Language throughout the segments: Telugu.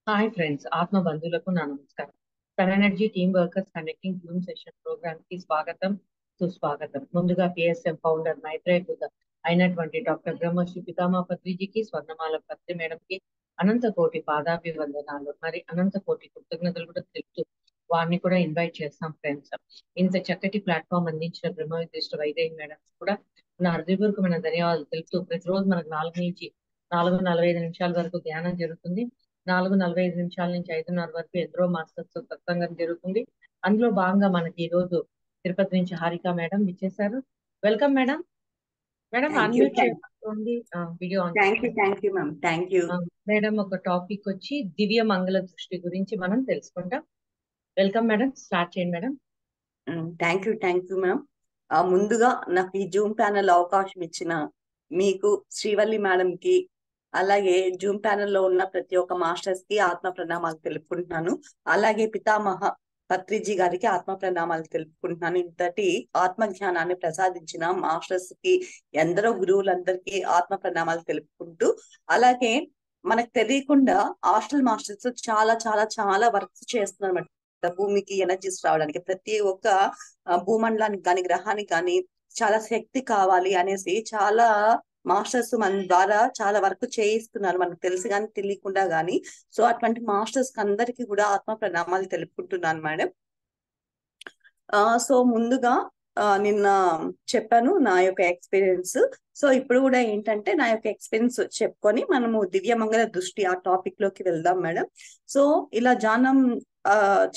హాయ్ ఫ్రెండ్స్, ఆత్మ బంధువులకు నా నమస్కారం. Sun energy team workers connecting Zoom session program కి స్వాగతం, సుస్వాగతం. ముందుగా పిఎస్ఎం ఫౌండర్ మైత్రేయ బుద్ధ అయినటువంటి డాక్టర్ బ్రహ్మశ్రీ పితామా పత్రిజీకి, స్వర్ణమాల పత్రి మేడం కి అనంత కోటి పాదాభివందనాలు, మరి అనంత కోటి కృతజ్ఞతలు కూడా తెలుపుతూ వారిని కూడా ఇన్వైట్ చేస్తాం ఫ్రెండ్స్. ఇంత చక్కటి ప్లాట్ఫామ్ అందించిన బ్రహ్మ విశిష్ట వైదేహి మేడం కూడా నా హృదయపూర్వకమైన ధన్యవాదాలు తెలుపుతూ, ప్రతిరోజు మనకు 4 నుంచి 4:45 నిమిషాల వరకు ధ్యానం జరుగుతుంది. 4:45 నిమిషాల నుంచి 5:30 వరకు ఎందరో మాస్టర్స్ సత్సంగం జరుగుతుంది. అందులో భాగంగా మనకి ఈ రోజు తిరుపతి నుంచి హారిక మేడం ఇచ్చేసారు. Welcome madam. Madam thank you unmute చేసుకోండి, వీడియో ఆన్ థ్యాంక్ యూ చేసుకోండి. Thank you ma'am thank you madam, ఒక టాపిక్ వచ్చి దివ్య మంగళ దృష్టి గురించి మనం తెలుసుకుంటాం. వెల్కమ్ మేడం, స్టార్ట్ చేయండి మేడం. Thank you ma'am. ముందుగా నాకు ఈ జూమ్ ప్యానెల్ అవకాశం ఇచ్చిన మీకు, శ్రీవల్లి మేడం కి, అలాగే జూమ్ ప్యానెల్ లో ఉన్న ప్రతి ఒక్క మాస్టర్స్ కి ఆత్మ ప్రణామాలు తెలుపుకుంటున్నాను. అలాగే పితామహ పత్రిజీ గారికి ఆత్మ ప్రణామాలు తెలుపుకుంటున్నాను. ఇంతటి ఆత్మ జ్ఞానాన్ని ప్రసాదించిన మాస్టర్స్ కి, ఎందరో గురువులందరికీ ఆత్మ ప్రణామాలు తెలుపుకుంటూ, అలాగే మనకు తెలియకుండా హాస్టల్ మాస్టర్స్ చాలా చాలా చాలా వర్క్ చేస్తున్నారు భూమికి ఎనర్జీస్ రావడానికి. ప్రతి ఒక్క భూమండలానికి కానీ గ్రహానికి కానీ చాలా శక్తి కావాలి అనేసి చాలా మాస్టర్స్ మన ద్వారా చాలా వర్క్ చేయిస్తున్నారు, మనకు తెలిసి కానీ తెలియకుండా గానీ. సో అటువంటి మాస్టర్స్ అందరికీ కూడా ఆత్మ ప్రణామాలు తెలుపుకుంటున్నాను మేడం. సో ముందుగా నిన్న చెప్పాను నా యొక్క ఎక్స్పీరియన్స్. సో ఇప్పుడు కూడా ఏంటంటే నా యొక్క ఎక్స్పీరియన్స్ చెప్పుకొని మనము దివ్యమంగళ దృష్టి ఆ టాపిక్ లోకి వెళ్దాం మేడం. సో ఇలా ధ్యానం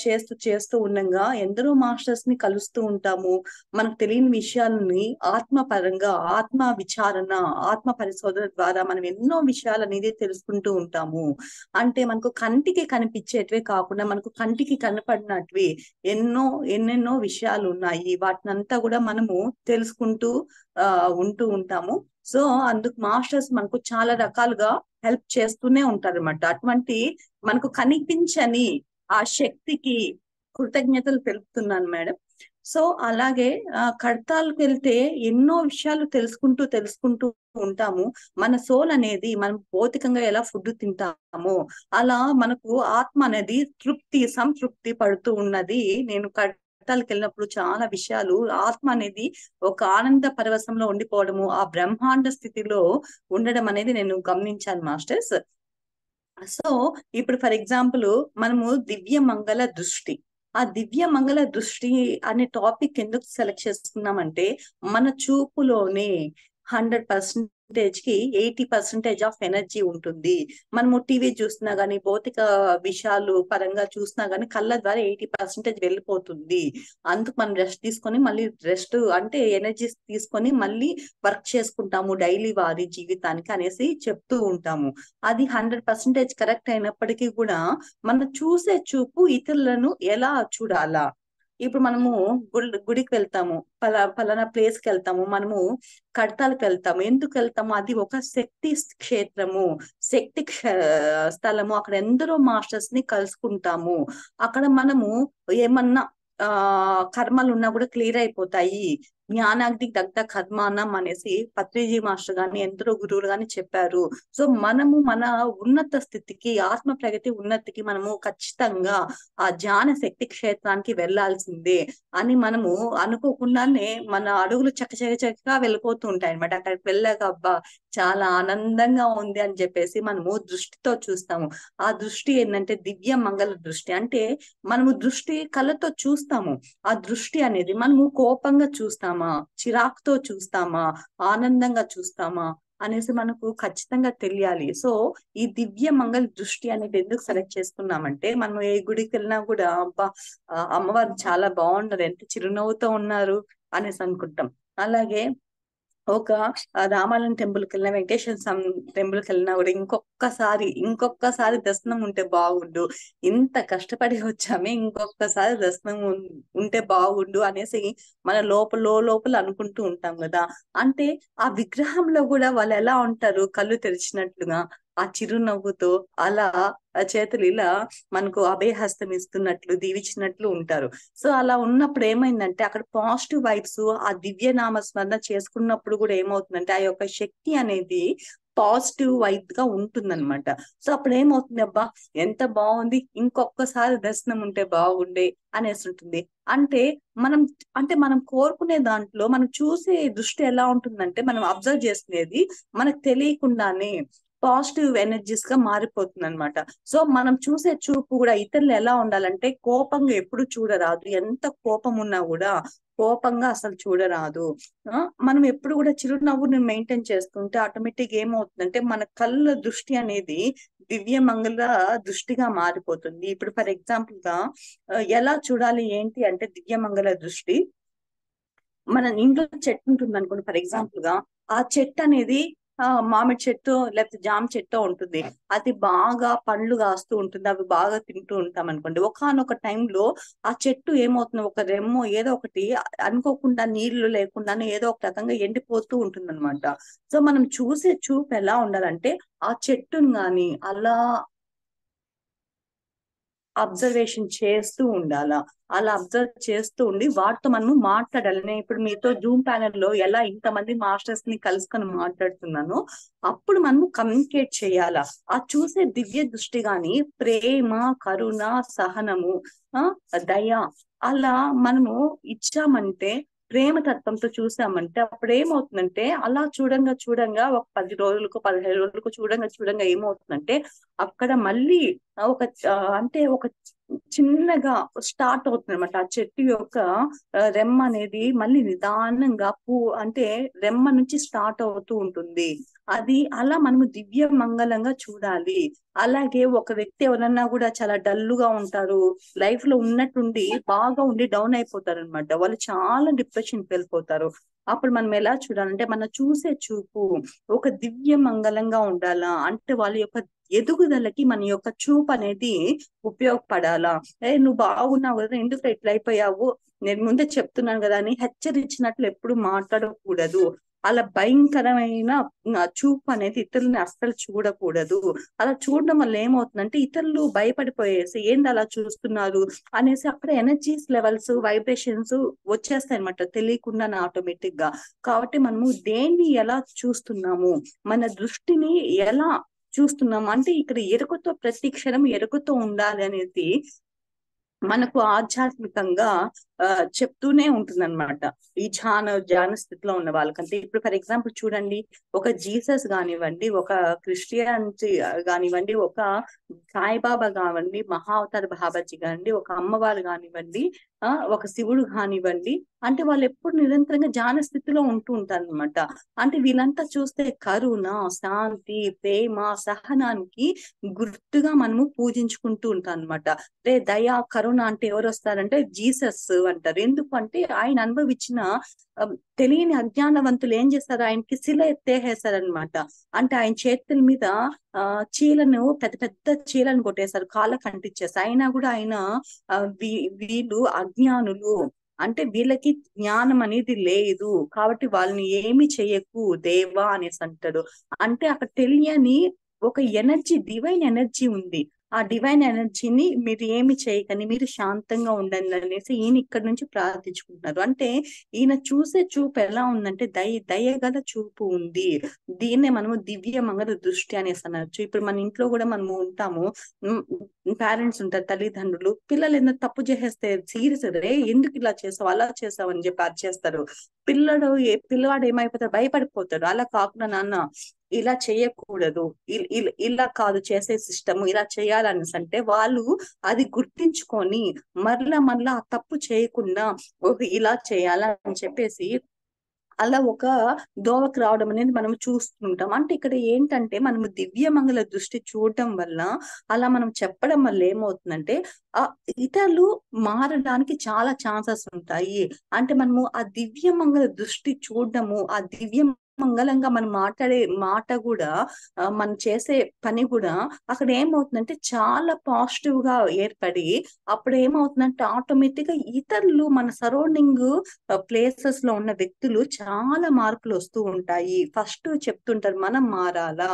చేస్తూ చేస్తూ ఉండగా ఎందరో మాస్టర్స్ ని కలుస్తూ ఉంటాము. మనకు తెలియని విషయాలని ఆత్మ పరంగా, ఆత్మ విచారణ, ఆత్మ పరిశోధన ద్వారా మనం ఎన్నో విషయాలు అనేది తెలుసుకుంటూ ఉంటాము. అంటే మనకు కంటికి కనిపించేటివే కాకుండా మనకు కంటికి కనపడినటివి ఎన్నెన్నో విషయాలు ఉన్నాయి. వాటినంతా కూడా మనము తెలుసుకుంటూ ఉంటూ ఉంటాము. సో అందుకు మాస్టర్స్ మనకు చాలా రకాలుగా హెల్ప్ చేస్తూనే ఉంటారు అన్నమాట. అటువంటి మనకు కనిపించని ఆ శక్తికి కృతజ్ఞతలు తెలుపుతున్నాను మేడం. సో అలాగే కడతాలకు వెళ్తే ఎన్నో విషయాలు తెలుసుకుంటూ ఉంటాము. మన సోల్ అనేది మనం భౌతికంగా ఎలా ఫుడ్ తింటామో అలా మనకు ఆత్మ అనేది సంతృప్తి పడుతూ ఉన్నది. నేను కడతాలకు వెళ్ళినప్పుడు చాలా విషయాలు, ఆత్మ అనేది ఒక ఆనంద పరవశంలో ఉండిపోవడము, ఆ బ్రహ్మాండ స్థితిలో ఉండడం అనేది నేను గమనించాను మాస్టర్స్. సో ఇప్పుడు ఫర్ ఎగ్జాంపుల్ మనము దివ్య మంగళ దృష్టి, ఆ దివ్య మంగళ దృష్టి అనే టాపిక్ ఎందుకు సెలెక్ట్ చేసుకున్నామంటే మన చూపులోనే 100% కి 80% ఆఫ్ ఎనర్జీ ఉంటుంది. మనము టీవీ చూసినా గానీ, భౌతిక విషయాలు పరంగా చూసినా గానీ కళ్ళ ద్వారా 80% వెళ్ళిపోతుంది. అందుకు మనం రెస్ట్ తీసుకొని మళ్ళీ రెస్ట్ అంటే ఎనర్జీ తీసుకొని మళ్ళీ వర్క్ చేసుకుంటాము డైలీ వారి జీవితానికి అనేసి చెప్తూ ఉంటాము. అది 100% కరెక్ట్ అయినప్పటికీ కూడా మన చూసే చూపు ఇతరులను ఎలా చూడాలా. ఇప్పుడు మనము గుడికి వెళ్తాము, పలానా ప్లేస్ కి వెళ్తాము, మనము కడతాలకు వెళ్తాము. ఎందుకు వెళ్తాము? అది ఒక శక్తి క్షేత్రము, స్థలము. అక్కడ ఎందరో మాస్టర్స్ ని కలుసుకుంటాము. అక్కడ మనము ఏమన్నా కర్మలు ఉన్నా కూడా క్లియర్ అయిపోతాయి. జ్ఞానాగ్ని దగ్ధ కర్మానం అనేసి పత్రిజీ మాస్టర్ గాని ఎందరో గురువులు గాని చెప్పారు. సో మనము మన ఉన్నత స్థితికి, ఆత్మ ప్రగతి ఉన్నతికి మనము ఖచ్చితంగా ఆ జ్ఞాన శక్తి క్షేత్రానికి వెళ్లాల్సిందే అని మనము అనుకోకుండానే మన అడుగులు చక్కగా వెళ్ళిపోతూ ఉంటాయి అనమాట. అక్కడికి వెళ్ళాక అబ్బా చాలా ఆనందంగా ఉంది అని చెప్పేసి మనము దృష్టితో చూస్తాము. ఆ దృష్టి ఏంటంటే దివ్య మంగళ దృష్టి. అంటే మనము దృష్టి కళ్ళతో చూస్తాము. ఆ దృష్టి అనేది మనము కోపంగా చూస్తామా, చిరాకుతో చూస్తామా, ఆనందంగా చూస్తామా అనేసి మనకు ఖచ్చితంగా తెలియాలి. సో ఈ దివ్య మంగళ దృష్టి అనేది ఎందుకు సెలెక్ట్ చేసుకున్నామంటే మనం ఏ గుడికి వెళ్ళినా కూడా అబ్బా అమ్మవారు చాలా బాగున్నారు, ఎంత చిరునవ్వుతో ఉన్నారు అనేసి అనుకుంటాం. అలాగే ఒక రామాలయం టెంపుల్ కి వెళ్ళినా, వెంకటేశ్వర స్వామి టెంపుల్ కి వెళ్ళినా కూడా ఇంకొకసారి దర్శనం ఉంటే బాగుండు, ఇంత కష్టపడి వచ్చామే ఇంకొకసారి దర్శనం ఉంటే బాగుండు అనేసి మన లోపల అనుకుంటూ ఉంటాం కదా. అంటే ఆ విగ్రహంలో కూడా వాళ్ళు ఎలా ఉంటారు, కళ్ళు తెరిచినట్లుగా ఆ చిరునవ్వుతో అలా ఆ చేతులు ఇలా మనకు అభయహస్తం ఇస్తున్నట్లు దీవించినట్లు ఉంటారు. సో అలా ఉన్నప్పుడు ఏమైందంటే అక్కడ పాజిటివ్ వైబ్స్ ఆ దివ్య నామ స్మరణ చేసుకున్నప్పుడు కూడా ఏమవుతుందంటే ఆ యొక్క శక్తి అనేది పాజిటివ్ వైబ్ గా ఉంటుందన్నమాట. సో అప్పుడు ఏమవుతుంది, అబ్బా ఎంత బాగుంది, ఇంకొకసారి దర్శనం ఉంటే బాగుండే అనేసి ఉంటుంది. అంటే మనం మనం కోరుకునే దాంట్లో మనం చూసే దృష్టి ఎలా ఉంటుందంటే, మనం అబ్జర్వ్ చేసుకునేది మనకు తెలియకుండానే పాజిటివ్ ఎనర్జీస్ గా మారిపోతుంది అనమాట. సో మనం చూసే చూపు కూడా ఇతరులు ఎలా ఉండాలంటే, కోపంగా ఎప్పుడు చూడరాదు. ఎంత కోపం ఉన్నా కూడా కోపంగా అసలు చూడరాదు. మనం ఎప్పుడు కూడా చిరునవ్వుని మెయింటైన్ చేస్తుంటే ఆటోమేటిక్ ఏమవుతుందంటే మన కళ్ళ దృష్టి అనేది దివ్య మంగళ దృష్టిగా మారిపోతుంది. ఇప్పుడు ఫర్ ఎగ్జాంపుల్ గా ఎలా చూడాలి ఏంటి అంటే, దివ్య మంగళ దృష్టి మన ఇంట్లో చెట్టు ఉంటుంది అనుకోండి. ఫర్ ఎగ్జాంపుల్ గా ఆ చెట్టు అనేది మామిడి చెట్టు లేకపోతే జామ చెట్టు ఉంటుంది. అది బాగా పండ్లు కాస్తూ ఉంటుంది, అవి బాగా తింటూ ఉంటాం అనుకోండి. ఒకానొక టైంలో ఆ చెట్టు ఏమవుతుంది, ఒక రెమ్మో ఏదో ఒకటి అనుకోకుండా నీళ్లు లేకుండానే ఏదో ఒక రకంగా ఎండిపోతూ ఉంటుంది అనమాట. సో మనం చూసే చూపు ఎలా ఉండాలంటే, ఆ చెట్టును గాని అలా అబ్జర్వేషన్ చేస్తూ ఉండాలా. అలా అబ్జర్వ్ చేస్తూ ఉండి వాటితో మనము మాట్లాడాలి. నేను ఇప్పుడు మీతో జూమ్ ప్యానెల్ లో ఎలా ఇంతమంది మాస్టర్స్ ని కలుసుకొని మాట్లాడుతున్నానో, అప్పుడు మనము కమ్యూనికేట్ చేయాలా. ఆ చూసే దివ్య దృష్టి గాని ప్రేమ, కరుణ, సహనము, ఆ దయ అలా మనము ఇచ్చామంటే, ప్రేమ తత్వంతో చూసామంటే అప్పుడు ఏమవుతుందంటే, అలా చూడంగా చూడంగా ఒక 10 రోజులకు 15 రోజులకు చూడంగా చూడంగా ఏమవుతుందంటే, అక్కడ మళ్ళీ ఒక ఒక చిన్నగా స్టార్ట్ అవుతుంది అనమాట. ఆ చెట్టు యొక్క రెమ్మ అనేది మళ్ళీ నిదానంగా రెమ్మ నుంచి స్టార్ట్ అవుతూ ఉంటుంది. అది అలా మనము దివ్య మంగళంగా చూడాలి. అలాగే ఒక వ్యక్తి ఎవరన్నా కూడా చాలా డల్లుగా ఉంటారు, లైఫ్ లో ఉన్నట్టుండి బాగా ఉండి డౌన్ అయిపోతారు అనమాట. వాళ్ళు చాలా డిప్రెషన్ కి వెళ్ళిపోతారు. అప్పుడు మనం ఎలా చూడాలంటే, మన చూసే చూపు ఒక దివ్య మంగళంగా ఉండాలా. అంటే వాళ్ళ యొక్క ఎదుగుదలకి మన యొక్క చూపు అనేది ఉపయోగపడాలా. నువ్వు బాగున్నావు కదా, ఎందుకు ఇట్లా అయిపోయావు, నేను ముందే చెప్తున్నాను కదా అని హెచ్చరించినట్లు ఎప్పుడు మాట్లాడకూడదు. అలా భయంకరమైన చూపు అనేది ఇతరులని అస్సలు చూడకూడదు. అలా చూడడం వల్ల ఏమవుతుందంటే, ఇతరులు భయపడిపోయేసి ఏంది అలా చూస్తున్నారు అనేసి అక్కడ ఎనర్జీస్ లెవెల్స్ వైబ్రేషన్స్ వచ్చేస్తాయి అనమాట తెలియకుండా ఆటోమేటిక్ గా. కాబట్టి మనము దేన్ని ఎలా చూస్తున్నాము, మన దృష్టిని ఎలా చూస్తున్నాము అంటే, ఇక్కడ ఎరుకతో ప్రతి క్షణం ఎరుకతో ఉండాలి అనేది మనకు ఆధ్యాత్మికంగా చెప్తూనే ఉంటుందన్నమాట. ఈ ధ్యాన స్థితిలో ఉన్న వాళ్ళకంటే. ఇప్పుడు ఫర్ ఎగ్జాంపుల్ చూడండి, ఒక జీసస్ కానివ్వండి, ఒక క్రిస్టియానిటీ కానివ్వండి, ఒక సాయిబాబా కానివ్వండి, మహావతార్ బాబాజీ కానివ్వండి, ఒక అమ్మవారు కానివ్వండి, ఒక శివుడు కానివ్వండి, అంటే వాళ్ళు ఎప్పుడు నిరంతరంగా ధ్యాన స్థితిలో ఉంటూ ఉంటారు అనమాట. అంటే వీళ్ళంతా చూస్తే కరుణ, శాంతి, ప్రేమ, సహనానికి గుర్తుగా మనము పూజించుకుంటూ ఉంటాం అనమాట. దయా, కరుణ అంటే ఎవరు వస్తారంటే జీసస్ అంటారు. ఎందుకు అంటే ఆయన అనుభవించిన తెలియని అజ్ఞానవంతులు ఏం చేస్తారు, ఆయనకి శిల ఎత్తేసేసారనమాట. అంటే ఆయన చేతుల మీద చీలను పెద్ద పెద్ద చీలను కొట్టేశారు, కాళ్ళకు అంటించేస్తారు. అయినా కూడా ఆయన వీళ్ళు అజ్ఞానులు, అంటే వీళ్ళకి జ్ఞానం అనేది లేదు కాబట్టి వాళ్ళని ఏమి చెయ్యకు దేవా అనేసి అంటాడు. అంటే అక్కడ తెలియని ఒక ఎనర్జీ, డివైన్ ఎనర్జీ ఉంది. ఆ డివైన్ ఎనర్జీని మీరు ఏమి చేయకని మీరు శాంతంగా ఉండండి అనేసి ఈయన ఇక్కడ నుంచి ప్రార్థించుకుంటున్నారు. అంటే ఈయన చూసే చూపు ఎలా ఉందంటే దయగల చూపు ఉంది. దీన్నే మనము దివ్య మంగళ దృష్టి అనేసి అనొచ్చు. ఇప్పుడు మన ఇంట్లో కూడా మనము ఉంటాము, పేరెంట్స్ ఉంటారు, తల్లిదండ్రులు. పిల్లలు ఏదైనా తప్పు చేసేస్తే సీరియస్ రే ఎందుకు ఇలా చేసావు అలా చేసావు అని చెప్పి అరిచేస్తారు. పిల్లవాడు ఏమైపోతాడు, భయపడిపోతాడు. అలా కాకుండా నాన్న ఇలా చేయకూడదు, ఇలా కాదు చేసే సిస్టమ్, ఇలా చేయాలనేసి అంటే వాళ్ళు అది గుర్తించుకొని మరలా ఆ తప్పు చేయకుండా ఇలా చేయాలా అని చెప్పేసి అలా ఒక దోవకు రావడం అనేది మనం చూస్తుంటాం. అంటే ఇక్కడ ఏంటంటే, మనము దివ్యమంగళ దృష్టి చూడటం వల్ల, అలా మనం చెప్పడం వల్ల ఏమవుతుందంటే ఆ ఇతరులు మారడానికి చాలా ఛాన్సెస్ ఉంటాయి. అంటే మనము ఆ దివ్యమంగళ దృష్టి చూడడము, ఆ దివ్య మంగళంగా మనం మాట్లాడే మాట కూడా మనం చేసే పని కూడా అక్కడ ఏమవుతుందంటే చాలా పాజిటివ్ గా ఏర్పడి అప్పుడు ఏమవుతుందంటే ఆటోమేటిక్ గా ఇతరులు మన సరౌండింగ్ ప్లేసెస్ లో ఉన్న వ్యక్తులు చాలా మార్పులు వస్తూ ఉంటాయి. ఫస్ట్ చెప్తుంటారు మనం మారాలా,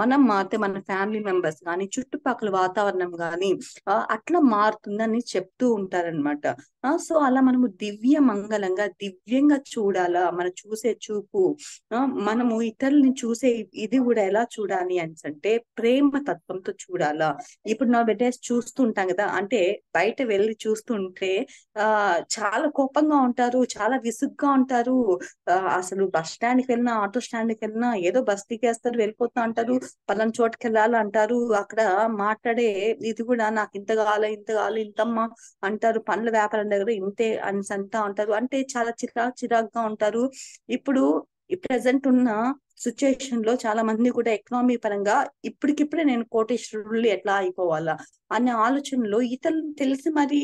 మనం మారితే మన ఫ్యామిలీ మెంబర్స్ కానీ చుట్టుపక్కల వాతావరణం కానీ అట్లా మారుతుందని చెప్తూ ఉంటారనమాట. సో అలా మనము దివ్య మంగళంగా దివ్యంగా చూడాలా, మనం చూసే చూపు ఆ మనము ఇతరుల్ని చూసే ఇది కూడా ఎలా చూడాలి అని అంటే ప్రేమ తత్వంతో చూడాలా. ఇప్పుడు నా డేస్ చూస్తుంటాం కదా, అంటే బయట వెళ్ళి చూస్తుంటే చాలా కోపంగా ఉంటారు, చాలా విసుగ్గా ఉంటారు. అసలు బస్ స్టాండ్ కి వెళ్ళినా ఆటో స్టాండ్ కి వెళ్ళినా ఏదో బస్ దిగేస్తారు వెళ్ళిపోతా అంటారు, పలానా చోటుకి వెళ్ళాలి అంటారు. అక్కడ మాట్లాడే ఇది కూడా నాకు ఇంత కావాలి ఇంత కావాలి ఇంతమ్మా అంటారు. పండ్ల వ్యాపారం దగ్గర ఇంతే అని అంటా ఉంటారు. అంటే చాలా చిరాకుగా ఉంటారు. ఇప్పుడు ఈ ప్రెసెంట్ ఉన్న సిచ్యుయేషన్ లో చాలా మంది కూడా ఎకనామీ పరంగా ఇప్పటికిప్పుడే నేను కోటేశ్వరులు ఎట్లా అయిపోవాలా అనే ఆలోచనలో ఇతరులను తెలిసి మరి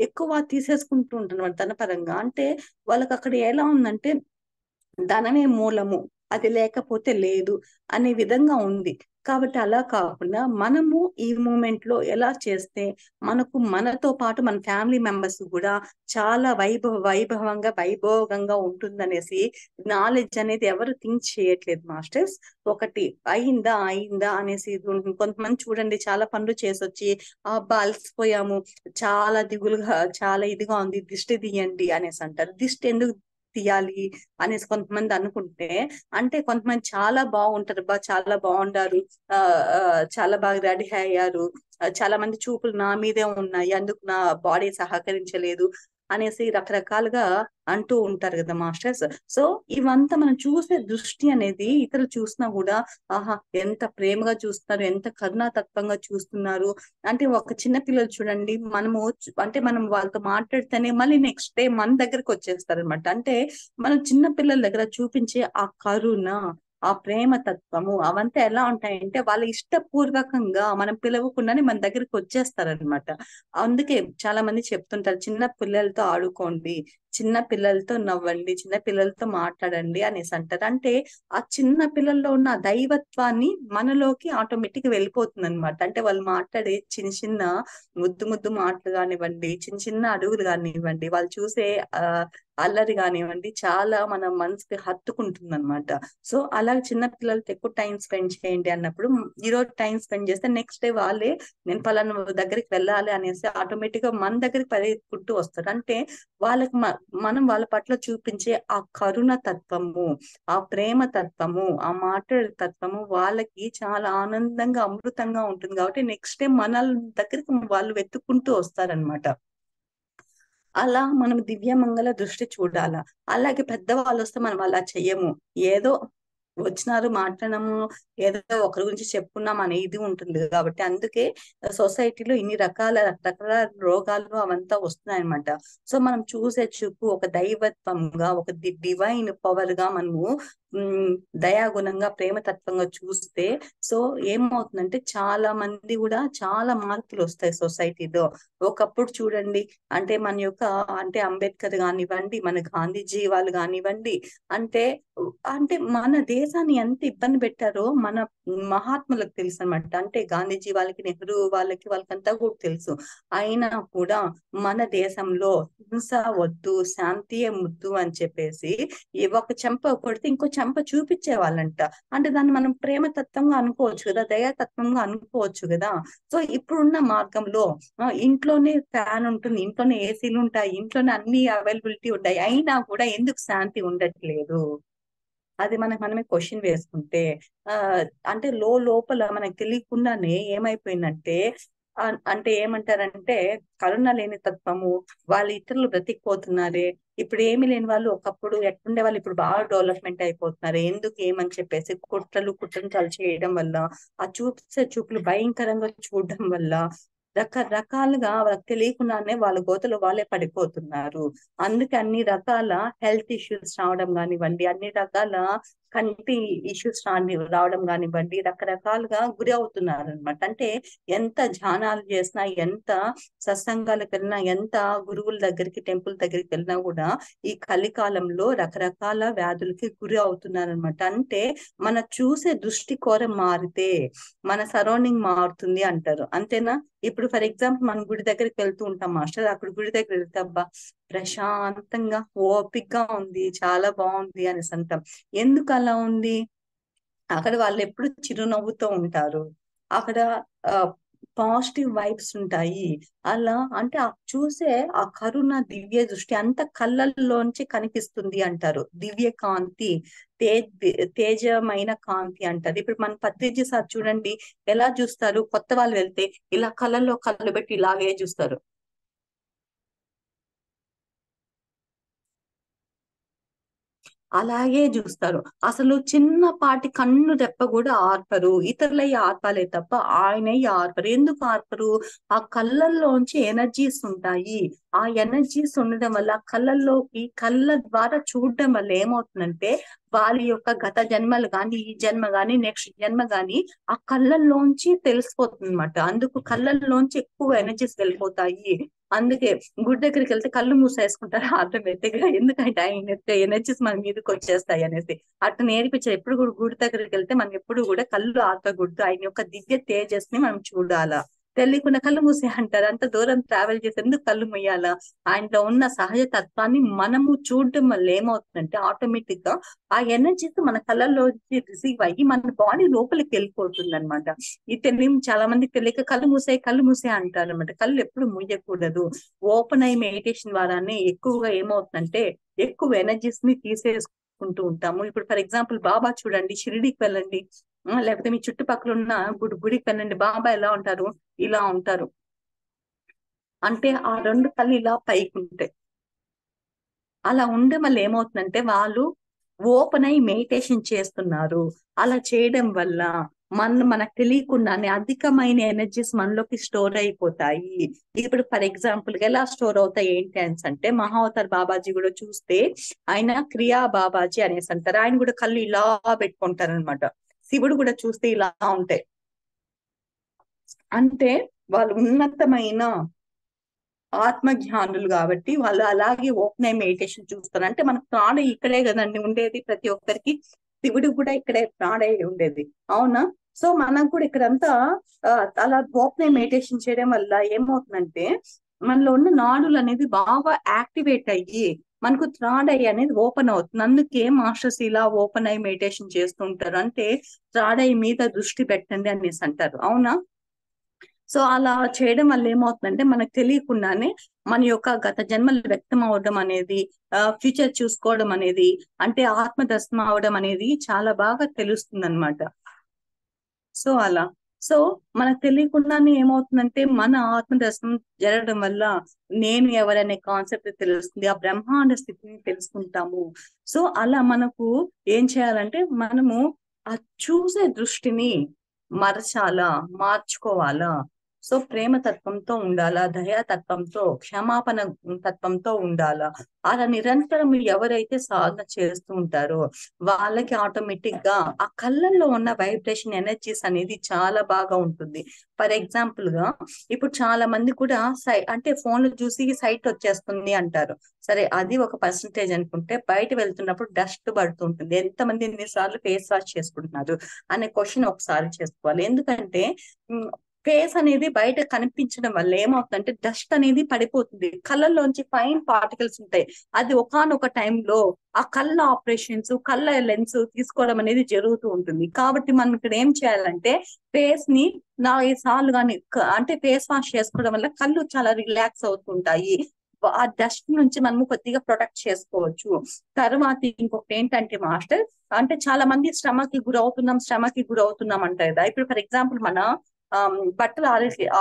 ఎక్కువ తీసేసుకుంటూ ఉంటున్నారు ధన పరంగా. అంటే వాళ్ళకి అక్కడ ఎలా ఉందంటే ధనమే మూలము, అది లేకపోతే లేదు అనే విధంగా ఉంది. కాబట్టి అలా కాకుండా మనము ఈ మూమెంట్ లో ఎలా చేస్తే మనకు మనతో పాటు మన ఫ్యామిలీ మెంబర్స్ కూడా చాలా వైభవంగా ఉంటుందనేసి నాలెడ్జ్ అనేది ఎవరు థింక్ చేయట్లేదు మాస్టర్స్. ఒకటి అయిందా అనేసి ఇది ఉంటుంది. కొంతమంది చూడండి చాలా పనులు చేసొచ్చి అబ్బా అలసిపోయాము, చాలా దిగులుగా చాలా ఇదిగా ఉంది, దిష్టి తీయండి అనేసి అంటారు. దిష్టి ఎందుకు తీయాలి అనేసి కొంతమంది అనుకుంటే, అంటే కొంతమంది చాలా బాగుంటారు, చాలా బాగుండారు, ఆ చాలా బాగా రెడీ అయ్యారు, చాలా మంది చూపులు నా మీదే ఉన్నాయి, అందుకు నా బాడీ సహకరించలేదు అనేసి రకరకాలుగా అంటూ ఉంటారు కదా మాస్టర్స్. సో ఇవంతా మనం చూసే దృష్టి అనేది ఇతరులు చూసినా కూడా ఆహా ఎంత ప్రేమగా చూస్తున్నారు, ఎంత కరుణాతత్వంగా చూస్తున్నారు. అంటే ఒక చిన్న పిల్లలు చూడండి, అంటే మనం వాళ్ళతో మాట్లాడితేనే మళ్ళీ నెక్స్ట్ డే మన దగ్గరకు వచ్చేస్తారు అనమాట. అంటే మనం చిన్న పిల్లల దగ్గర చూపించే ఆ కరుణ, ఆ ప్రేమ తత్వము అవంతా ఎలా ఉంటాయంటే వాళ్ళ ఇష్టపూర్వకంగా మనం పిలవకుండానే మన దగ్గరికి వచ్చేస్తారనమాట. అందుకే చాలా మంది చెప్తుంటారు చిన్న పిల్లలతో ఆడుకోండి, చిన్న పిల్లలతో నవ్వండి, చిన్న పిల్లలతో మాట్లాడండి అనేసి అంటారు. అంటే ఆ చిన్న పిల్లల్లో ఉన్న దైవత్వాన్ని మనలోకి ఆటోమేటిక్ వెళ్ళిపోతుంది అనమాట. అంటే వాళ్ళు మాట్లాడే చిన్న చిన్న ముద్దు మాటలు కానివ్వండి, చిన్న చిన్న అడుగులు కానివ్వండి, వాళ్ళు చూసే అల్లరి కానివ్వండి, చాలా మన మనసుకి హత్తుకుంటుంది అనమాట. సో అలా చిన్న పిల్లలతో ఎక్కువ టైం స్పెండ్ చేయండి అన్నప్పుడు ఈ రోజు టైం స్పెండ్ చేస్తే నెక్స్ట్ డే వాళ్ళే నేను పలానా దగ్గరికి వెళ్ళాలి అనేసి ఆటోమేటిక్ గా మన దగ్గరికి పరిగెత్తుకుంటూ వస్తారు. అంటే వాళ్ళకి మనం వాళ్ళ పట్ల చూపించే ఆ కరుణ తత్వము, ఆ ప్రేమ తత్వము, ఆ మాట్లాడే తత్వము వాళ్ళకి చాలా ఆనందంగా అమృతంగా ఉంటుంది. కాబట్టి నెక్స్ట్ డే మన దగ్గరికి వాళ్ళు వెతుక్కుంటూ వస్తారనమాట. అలా మనం దివ్యమంగళ దృష్టి చూడాలా. అలాగే పెద్దవాళ్ళు వస్తే మనం అలా చెయ్యము, ఏదో వచ్చినారు మాట్లాడము, ఏదో ఒకరి గురించి చెప్పుకున్నాం అనే ఇది ఉంటుంది. కాబట్టి అందుకే సొసైటీలో ఇన్ని రకరకాల రోగాలు అవంతా వస్తున్నాయి అనమాట. సో మనం చూసే చూపు ఒక దైవత్వంగా, ఒక డివైన్ పవర్ గా మనము దయాగుణంగా ప్రేమతత్వంగా చూస్తే సో ఏమవుతుందంటే చాలా మంది కూడా చాలా మార్పులు వస్తాయి సొసైటీలో. ఒకప్పుడు చూడండి, అంటే మన యొక్క అంటే అంబేద్కర్ కానివ్వండి, మన గాంధీజీ వాళ్ళు కానివ్వండి, అంటే అంటే మన దేశాన్ని ఎంత ఇబ్బంది పెట్టారో మన మహాత్ములకు తెలుసు అనమాట. అంటే గాంధీజీ వాళ్ళకి, నెహ్రూ వాళ్ళకంతా కూడా తెలుసు. అయినా కూడా మన దేశంలో హింస వద్దు, శాంతియే ముద్దు అని చెప్పేసి ఒక చెంప కొడితే ఇంకో చెంప చూపించే వాళ్ళంట. అంటే దాన్ని మనం ప్రేమతత్వంగా అనుకోవచ్చు కదా, దయాతత్వంగా అనుకోవచ్చు కదా. సో ఇప్పుడున్న మార్గంలో ఇంట్లోనే ఫ్యాన్ ఉంటుంది, ఇంట్లోనే ఏసీలు ఉంటాయి, ఇంట్లోనే అన్ని అవైలబిలిటీ ఉంటాయి, అయినా కూడా ఎందుకు శాంతి ఉండట్లేదు? అది మనమే క్వశ్చన్ వేసుకుంటే అంటే లోపల మనకు తెలియకుండానే ఏమైపోయిందంటే అంటే ఏమంటారంటే కరుణ లేని తత్వము, వాళ్ళ ఇతరులు బ్రతికిపోతున్నారే, ఇప్పుడు ఏమి లేని వాళ్ళు ఒకప్పుడు ఎట్లుండే వాళ్ళు ఇప్పుడు బాగా డెవలప్మెంట్ అయిపోతున్నారు. ఎందుకు ఏమని చెప్పేసి కుట్రలు చేయడం వల్ల, ఆ చూపులు భయంకరంగా చూడడం వల్ల రకరకాలుగా వాళ్ళకి తెలియకుండానే వాళ్ళ గోతలు వాళ్ళే పడిపోతున్నారు. అందుకే అన్ని రకాల హెల్త్ ఇష్యూస్ రావడం కానివ్వండి, అన్ని రకాల కంటి ఇష్యూస్ రావడం కానివ్వండి, రకరకాలుగా గురి అవుతున్నారు అనమాట. అంటే ఎంత ధ్యానాలు చేసినా, ఎంత సత్సంగాలకు వెళ్ళినా, ఎంత గురువుల దగ్గరికి టెంపుల్ దగ్గరికి వెళ్ళినా కూడా ఈ కలికాలంలో రకరకాల వ్యాధులకి గురి అవుతున్నారు అనమాట. అంటే మన చూసే దృష్టికోణం మారితే మన సరౌండింగ్ మారుతుంది అంటారు, అంతేనా? ఇప్పుడు ఫర్ ఎగ్జాంపుల్ మనం గుడి దగ్గరికి వెళ్తూ ఉంటాం మాస్టర్, అక్కడ గుడి దగ్గర వెళ్తే అబ్బా ప్రశాంతంగా ఓపికగా ఉంది, చాలా బాగుంది అనేసి అంటాం. ఎందుకు అలా ఉంది? అక్కడ వాళ్ళు ఎప్పుడు చిరునవ్వుతో ఉంటారు, అక్కడ పాజిటివ్ వైబ్స్ ఉంటాయి. అలా అంటే ఆ చూసే ఆ కరుణ దివ్య దృష్టి అంత కళ్ళల్లోంచి కనిపిస్తుంది అంటారు. దివ్య కాంతి, తేజమైన కాంతి అంటారు. ఇప్పుడు మన పత్రిజీ సార్ చూడండి ఎలా చూస్తారు, కొత్త వాళ్ళు వెళ్తే ఇలా కళ్ళల్లో కళ్ళు పెట్టి ఇలాగే చూస్తారు. అలాగే చూస్తారు. అసలు చిన్నపాటి కన్ను రెప్ప కూడా ఆర్పరు. ఇతరులయ్యి ఆర్పాలే తప్ప ఆయనయ్యి ఆర్పరు. ఎందుకు ఆర్పరు? ఆ కళ్ళల్లోంచి ఎనర్జీస్ ఉంటాయి. ఆ ఎనర్జీస్ ఉండడం వల్ల కళ్ళల్లోకి, కళ్ళ ద్వారా చూడడం వల్ల ఏమవుతుందంటే వాళ్ళ యొక్క గత జన్మలు గాని, ఈ జన్మ గాని, నెక్స్ట్ జన్మ గాని ఆ కళ్ళల్లోంచి తెలిసిపోతుంది అనమాట. అందుకు కళ్ళల్లోంచి ఎక్కువ ఎనర్జీస్ వెళ్ళిపోతాయి. అందుకే గుడి దగ్గరికి వెళ్తే కళ్ళు మూసేసుకుంటారు ఆటోమేటిక్ గా, ఎందుకంటే ఆయన ఎనర్జీస్ మన మీదకి వచ్చేస్తాయి అనేసి. అట్లా నేర్పించారు. ఎప్పుడు కూడా గుడి దగ్గరికి వెళ్తే మనం ఎప్పుడు కూడా కళ్ళు ఆపకూడదు, ఆయన యొక్క దివ్య తేజస్ని మనం చూడాలా. తెలియకుండా కళ్ళు మూసే అంటారు. అంత దూరం ట్రావెల్ చేసి ఎందుకు కళ్ళు మూయాలా? ఆయనలో ఉన్న సహజ తత్వాన్ని మనము చూడడం వల్ల ఏమవుతుందంటే ఆటోమేటిక్ గా ఆ ఎనర్జీస్ మన కళ్ళల్లో రిసీవ్ అయ్యి మన బాడీ లోపలికి వెళ్ళిపోతుంది అనమాట. ఈ తెలియ చాలా మందికి తెలియక కళ్ళు మూసే అంటారు అనమాట. కళ్ళు ఎప్పుడు మూయకూడదు. ఓపెన్ ఐ మెడిటేషన్ ద్వారానే ఎక్కువగా ఏమవుతుందంటే ఎక్కువ ఎనర్జీస్ ని తీసేసుకుంటూ ఉంటాము. ఇప్పుడు ఫర్ ఎగ్జాంపుల్ బాబా చూడండి, షిరిడీకి వెళ్ళండి, లేకపోతే మీ చుట్టుపక్కల ఉన్న గుడికి వెళ్ళండి, బాబా ఎలా ఉంటారు? ఇలా ఉంటారు. అంటే ఆ రెండు కళ్ళు ఇలా పైకి ఉంటాయి. అలా ఉండడం వల్ల ఏమవుతుందంటే వాళ్ళు ఓపెన్ అయి మెడిటేషన్ చేస్తున్నారు. అలా చేయడం వల్ల మనకు తెలియకుండానే అధికమైన ఎనర్జీస్ మనలోకి స్టోర్ అయిపోతాయి. ఇప్పుడు ఫర్ ఎగ్జాంపుల్ ఎలా స్టోర్ అవుతాయి ఏంటి అంటే మహావతార్ బాబాజీ కూడా చూస్తే ఆయన క్రియా బాబాజీ అనేసి అంటారు. ఆయన కూడా కళ్ళు ఇలా పెట్టుకుంటారు అనమాట. శివుడు కూడా చూస్తే ఇలా ఉంటాయి. అంటే వాళ్ళు ఉన్నతమైన ఆత్మజ్ఞానులు కాబట్టి వాళ్ళు అలాగే ఓపెన్ అయి మెడిటేషన్ చూస్తారు. అంటే మనకు ప్రాణ ఇక్కడే కదండి ఉండేది, ప్రతి ఒక్కరికి శివుడు కూడా ఇక్కడే ప్రాణ ఉండేది, అవునా? సో మనకు కూడా ఇక్కడంతా అలా ఓపెన్ అయి మెడిటేషన్ చేయడం వల్ల ఏమవుతుందంటే మనలో ఉన్న నాడులు అనేది బాగా యాక్టివేట్ అయ్యి మనకు థర్డ్ ఐ అనేది ఓపెన్ అవుతుంది. అందుకే మాస్టర్స్ ఇలా ఓపెన్ అయి మెడిటేషన్ చేస్తుంటారు. అంటే థర్డ్ ఐ మీద దృష్టి పెట్టండి అనేసి అంటారు, అవునా? సో అలా చేయడం వల్ల ఏమవుతుందంటే మనకు తెలియకుండానే మన యొక్క గత జన్మలు వ్యక్తం అవడం అనేది, ఫ్యూచర్ చూసుకోవడం అనేది, అంటే ఆత్మ దర్శనం అవడం అనేది చాలా బాగా తెలుస్తుంది అనమాట. సో అలా సో మనకు తెలియకుండానే ఏమవుతుందంటే మన ఆత్మ దర్శనం జరగడం వల్ల నేను ఎవరనే కాన్సెప్ట్ తెలుస్తుంది, ఆ బ్రహ్మాండ స్థితిని తెలుసుకుంటాము. సో అలా మనకు ఏం చేయాలంటే మనము ఆ చూసే దృష్టిని మార్చుకోవాలా. సో ప్రేమ తత్వంతో ఉండాలా, దయా తత్వంతో, క్షమాపణ తత్వంతో ఉండాలా. అలా నిరంతరం ఎవరైతే సాధన చేస్తూ ఉంటారో వాళ్ళకి ఆటోమేటిక్ గా ఆ కళ్ళల్లో ఉన్న వైబ్రేషన్ ఎనర్జీస్ అనేది చాలా బాగా ఉంటుంది. ఫర్ ఎగ్జాంపుల్ గా ఇప్పుడు చాలా మంది కూడా అంటే ఫోన్లు చూసి సైట్ వచ్చేస్తుంది అంటారు. సరే అది ఒక పర్సంటేజ్ అనుకుంటే, బయట వెళ్తున్నప్పుడు డస్ట్ పడుతుంటుంది, ఎంతమంది ఎన్నిసార్లు ఫేస్ వాష్ చేసుకుంటున్నారు అనే క్వశ్చన్ ఒకసారి చేసుకోవాలి. ఎందుకంటే ఫేస్ అనేది బయట కనిపించడం వల్ల ఏమవుతుందంటే డస్ట్ అనేది పడిపోతుంది, కళ్ళల్లోంచి ఫైన్ పార్టికల్స్ ఉంటాయి. అది ఒకానొక టైంలో ఆ కళ్ళ ఆపరేషన్స్, కళ్ళ లెన్స్ తీసుకోవడం అనేది జరుగుతూ ఉంటుంది. కాబట్టి మనం ఇక్కడ ఏం చేయాలంటే ఫేస్ ని 4-5 సార్లు కానీ అంటే ఫేస్ వాష్ చేసుకోవడం వల్ల కళ్ళు చాలా రిలాక్స్ అవుతుంటాయి. ఆ డస్ట్ నుంచి మనము కొద్దిగా ప్రొటెక్ట్ చేసుకోవచ్చు. తర్వాత ఇంకొకటి ఏంటంటే మాస్టర్, అంటే చాలా మంది శ్రమకి గురవుతున్నాం అంటారు కదా. ఇప్పుడు ఫర్ ఎగ్జాంపుల్ మన బట్టలు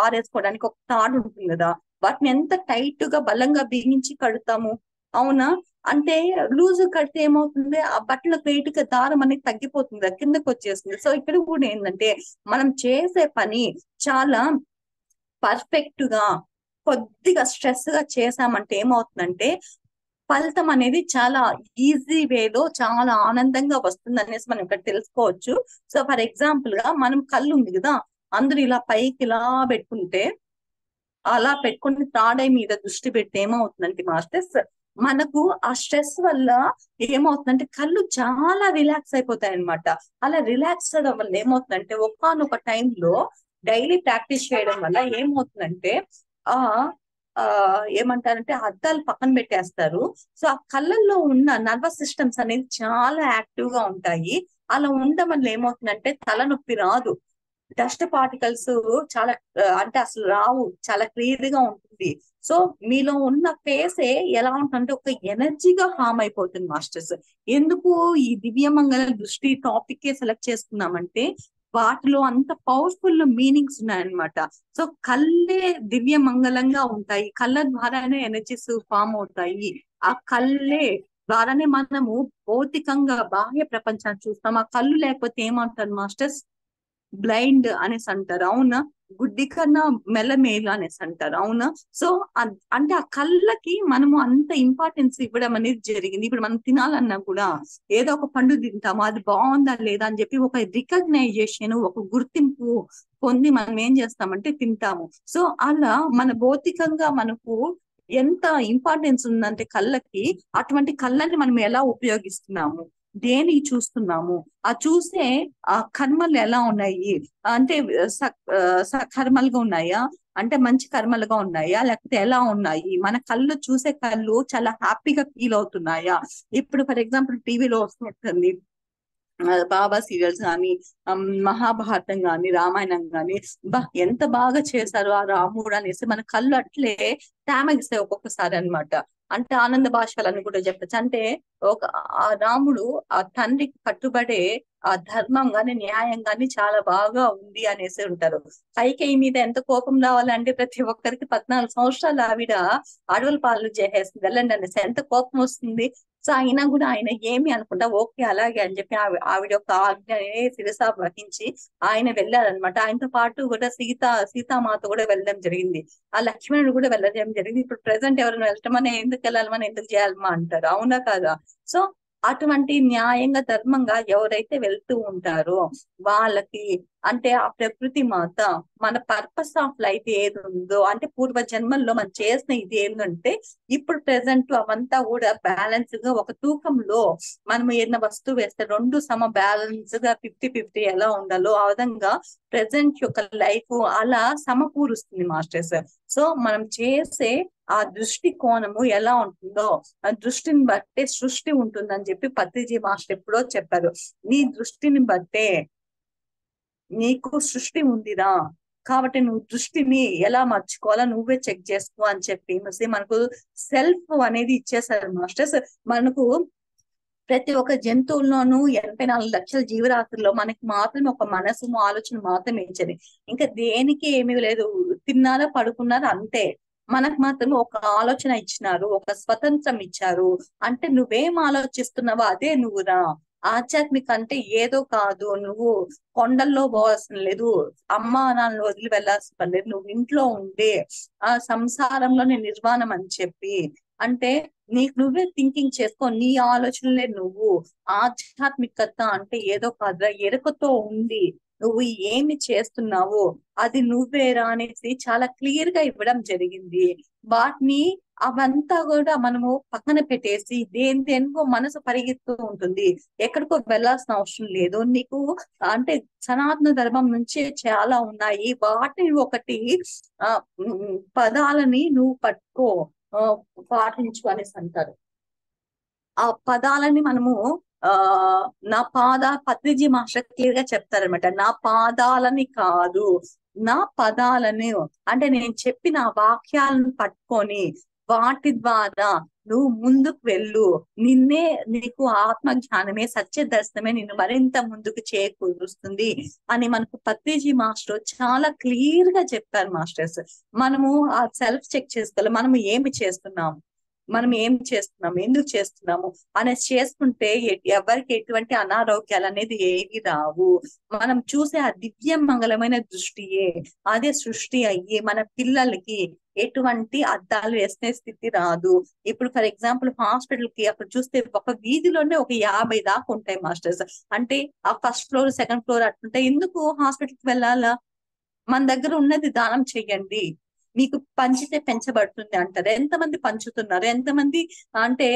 ఆరేసుకోవడానికి ఒక తాడు ఉంటుంది కదా, వాటిని ఎంత టైట్ గా బలంగా బిగించి కడతాము, అవునా? అంటే లూజ్ కడితే ఏమవుతుంది, ఆ బట్టలకు వెయిట్ గా దారం అనేది తగ్గిపోతుంది, కిందకి వచ్చేస్తుంది. సో ఇక్కడ కూడా ఏంటంటే మనం చేసే పని చాలా పర్ఫెక్ట్ గా కొద్దిగా స్ట్రెస్ గా చేసామంటే ఏమవుతుందంటే ఫలితం అనేది చాలా ఈజీ వేలో చాలా ఆనందంగా వస్తుంది అనేసి మనం ఇక్కడ తెలుసుకోవచ్చు. సో ఫర్ ఎగ్జాంపుల్ గా మనం కళ్ళు ఉంది కదా, అందరూ ఇలా పైకి ఇలా పెట్టుకుంటే, అలా పెట్టుకుని థర్డ్ ఐ మీద దృష్టి పెడితే ఏమవుతుందంటే మాస్టర్స్, మనకు ఆ స్ట్రెస్ వల్ల ఏమవుతుందంటే కళ్ళు చాలా రిలాక్స్ అయిపోతాయి అనమాట. అలా రిలాక్స్ అవడం వల్ల ఏమవుతుందంటే ఒకానొక టైంలో డైలీ ప్రాక్టీస్ చేయడం వల్ల ఏమవుతుందంటే ఆ ఆ ఏమంటారంటే అద్దాలు పక్కన పెట్టేస్తారు. సో ఆ కళ్ళల్లో ఉన్న నర్వస్ సిస్టమ్స్ అనేది చాలా యాక్టివ్ గా ఉంటాయి. అలా ఉండడం వల్ల ఏమవుతుందంటే తలనొప్పి రాదు. డస్ట్ పార్టికల్స్ చాలా అంటే అసలు రావు, చాలా క్లియర్ గా ఉంటుంది. సో మీలో ఉన్న ఫేసే ఎలా ఉంటుందంటే ఒక ఎనర్జీగా ఫామ్ అయిపోతుంది మాస్టర్స్. ఎందుకు ఈ దివ్యమంగళ దృష్టి టాపిక్ సెలెక్ట్ చేసుకున్నామంటే వాటిలో అంత పవర్ఫుల్ మీనింగ్స్ ఉన్నాయన్నమాట. సో కళ్ళే దివ్య మంగళంగా ఉంటాయి, కళ్ళ ద్వారానే ఎనర్జీస్ ఫామ్ అవుతాయి. ఆ కళ్ళే ద్వారానే మనము భౌతికంగా బాహ్య ప్రపంచాన్ని చూస్తాం. ఆ కళ్ళు లేకపోతే ఏమంటారు మాస్టర్స్? బ్లైండ్ అనేసి అంటారు, అవునా? గుడ్డి కన్నా మెల్లమేలు అనేసి అంటారు, అవునా? సో అంటే ఆ కళ్ళకి మనము అంత ఇంపార్టెన్స్ ఇవ్వడం అనేది జరిగింది. ఇప్పుడు మనం తినాలన్నా కూడా ఏదో ఒక పండు తింటాము, అది బాగుందా లేదా అని చెప్పి ఒక రికగ్నైజేషన్, ఒక గుర్తింపు పొంది మనం ఏం చేస్తామంటే తింటాము. సో అలా మన భౌతికంగా మనకు ఎంత ఇంపార్టెన్స్ ఉందంటే కళ్ళకి, అటువంటి కళ్ళని మనం ఎలా ఉపయోగిస్తున్నాము, దేనికి చూస్తున్నాము, ఆ చూసే ఆ కర్మలు ఎలా ఉన్నాయి అంటే సకర్మలుగా ఉన్నాయా, అంటే మంచి కర్మలుగా ఉన్నాయా, లేకపోతే ఎలా ఉన్నాయి, మన కళ్ళు చూసే కళ్ళు చాలా హ్యాపీగా ఫీల్ అవుతున్నాయా? ఇప్పుడు ఫర్ ఎగ్జాంపుల్ టీవీలో వస్తుంటుంది బాబా సీరియల్స్ కానీ, మహాభారతం గాని, రామాయణం గాని, బా ఎంత బాగా చేశారు ఆ రాముడు అనేసి మన కళ్ళు అట్లే తేమగిస్తాయి ఒక్కొక్కసారి అన్నమాట. అంటే ఆనంద భాషలని కూడా చెప్పచ్చు. అంటే ఒక ఆ రాముడు ఆ తండ్రికి కట్టుబడే ఆ ధర్మం గాని న్యాయం గాని చాలా బాగా ఉంది అనేసి ఉంటారు. కైకేయి మీద ఎంత కోపం రావాలంటే ప్రతి ఒక్కరికి 14 సంవత్సరాలు ఆవిడ అడవుల పాలు చేసేస్తుంది వెళ్ళండి అనేసి ఎంత కోపం వస్తుంది. సో అయినా కూడా ఆయన ఏమి అనుకుంటా ఓకే అలాగే అని చెప్పి ఆవిడ యొక్క ఆజ్ఞని శిరస వహించి ఆయన వెళ్ళారనమాట. ఆయనతో పాటు కూడా సీతామాత కూడా వెళ్ళడం జరిగింది. ఆ లక్ష్మణుడు కూడా వెళ్ళడం జరిగింది. ఇప్పుడు ప్రెసెంట్ ఎవరైనా వెళ్ళటమని ఎందుకు వెళ్ళాలి, మనం ఎందుకు చేయాలమా అంటారు, అవునా కాదా? సో అటువంటి న్యాయంగా ధర్మంగా ఎవరైతే వెళ్తూ ఉంటారో వాళ్ళకి అంటే ఆ ప్రకృతి మాత మన పర్పస్ ఆఫ్ లైఫ్ ఏది ఉందో, అంటే పూర్వ జన్మల్లో మనం చేసిన ఇది ఏంటంటే ఇప్పుడు ప్రెసెంట్ అవంతా కూడా బ్యాలెన్స్ గా ఒక తూకంలో మనం ఏదైనా వస్తువు వేస్తే రెండు సమ బ్యాలెన్స్ గా 50-50 ఎలా ఉండాలో ఆ విధంగా ప్రెసెంట్ యొక్క లైఫ్ అలా సమకూరుస్తుంది మాస్టర్స్. సో మనం చేసే ఆ దృష్టి కోణము ఎలా ఉంటుందో ఆ దృష్టిని బట్టే సృష్టి ఉంటుందని చెప్పి పత్రిజీ మాస్టర్ ఎప్పుడో చెప్పారు. నీ దృష్టిని బట్టే నీకు సృష్టి ఉందిరా, కాబట్టి నువ్వు దృష్టిని ఎలా మర్చుకోవాలో నువ్వే చెక్ చేసుకో అని చెప్పి మనకు సెల్ఫ్ అనేది ఇచ్చేసారు మాస్టర్స్. మనకు ప్రతి ఒక్క జంతువుల్లోనూ 84 లక్షల జీవరాశుల్లో మనకి మాత్రమే ఒక మనసు ఆలోచన మాత్రమే ఇచ్చేది. ఇంకా దేనికి ఏమీ లేదు, తిన్నారా పడుకున్నారా అంతే. మనకు మాత్రం ఒక ఆలోచన ఇచ్చినారు, ఒక స్వతంత్రం ఇచ్చారు. అంటే నువ్వేం ఆలోచిస్తున్నావో అదే నువ్వురా. ఆధ్యాత్మిక అంటే ఏదో కాదు, నువ్వు కొండల్లో పోవాల్సిన లేదు, అమ్మా నాన్నలు వదిలి వెళ్ళాల్సిన లేదు, నువ్వు ఇంట్లో ఉండే ఆ సంసారంలోనే నిర్వాణం అని చెప్పి, అంటే నీకు నువ్వే థింకింగ్ చేసుకో, నీ ఆలోచనలే నువ్వు. ఆధ్యాత్మికత అంటే ఏదో కాదురా, ఎరుకతో ఉంది నువ్వు ఏమి చేస్తున్నావు అది నువ్వేరా అనేసి చాలా క్లియర్ గా ఇవ్వడం జరిగింది. వాటిని అవంతా కూడా మనము పక్కన పెట్టేసి దేనికో మనసు పరిగెత్తూ ఉంటుంది, ఎక్కడికో వెళ్ళాల్సిన అవసరం లేదు. నీకు అంటే సనాతన ధర్మం నుంచి చాలా ఉన్నాయి, వాటిని ఒకటి ఆ పదాలని నువ్వు పట్టుకో, ఆ పాటించు అనేసి అంటారు. ఆ పదాలని మనము ఆ పత్రిజీ మాస్టర్ క్లియర్ గా చెప్తారనమాట. నా పాదాలని కాదు, నా పదాలని, అంటే నేను చెప్పిన వాక్యాలను పట్టుకొని వాటి ద్వారా నువ్వు ముందుకు వెళ్ళు, నీకు ఆత్మ జ్ఞానమే సత్య దర్శనమే నిన్ను మరింత ముందుకు చేకూరుస్తుంది అని మనకు పత్రిజీ మాస్టర్ చాలా క్లియర్ గా చెప్పారు మాస్టర్స్. మనము ఆ సెల్ఫ్ చెక్ చేసుకోవాలి, మనము ఏమి చేస్తున్నాము, మనం ఏం చేస్తున్నాము, ఎందుకు చేస్తున్నాము అనేది చేసుకుంటే ఎవరికి ఎటువంటి అనారోగ్యాలు అనేది ఏవి రావు. మనం చూసే ఆ దివ్య మంగళమైన దృష్టియే అదే సృష్టి అయ్యి మన పిల్లలకి ఎటువంటి అద్దాలు వేసుకునే స్థితి రాదు. ఇప్పుడు ఫర్ ఎగ్జాంపుల్ హాస్పిటల్ కి అక్కడ చూస్తే ఒక వీధిలోనే ఒక 50 దాకా ఉంటాయి మాస్టర్స్. అంటే ఆ ఫస్ట్ ఫ్లోర్ సెకండ్ ఫ్లోర్ అట్లుంటాయి. ఎందుకు హాస్పిటల్ కి వెళ్ళాలా? మన దగ్గర ఉన్నది దానం చెయ్యండి, మీకు పంచితే పెంచబడుతుంది అంటారు. ఎంతమంది పంచుతున్నారు? ఎంతమంది అంటే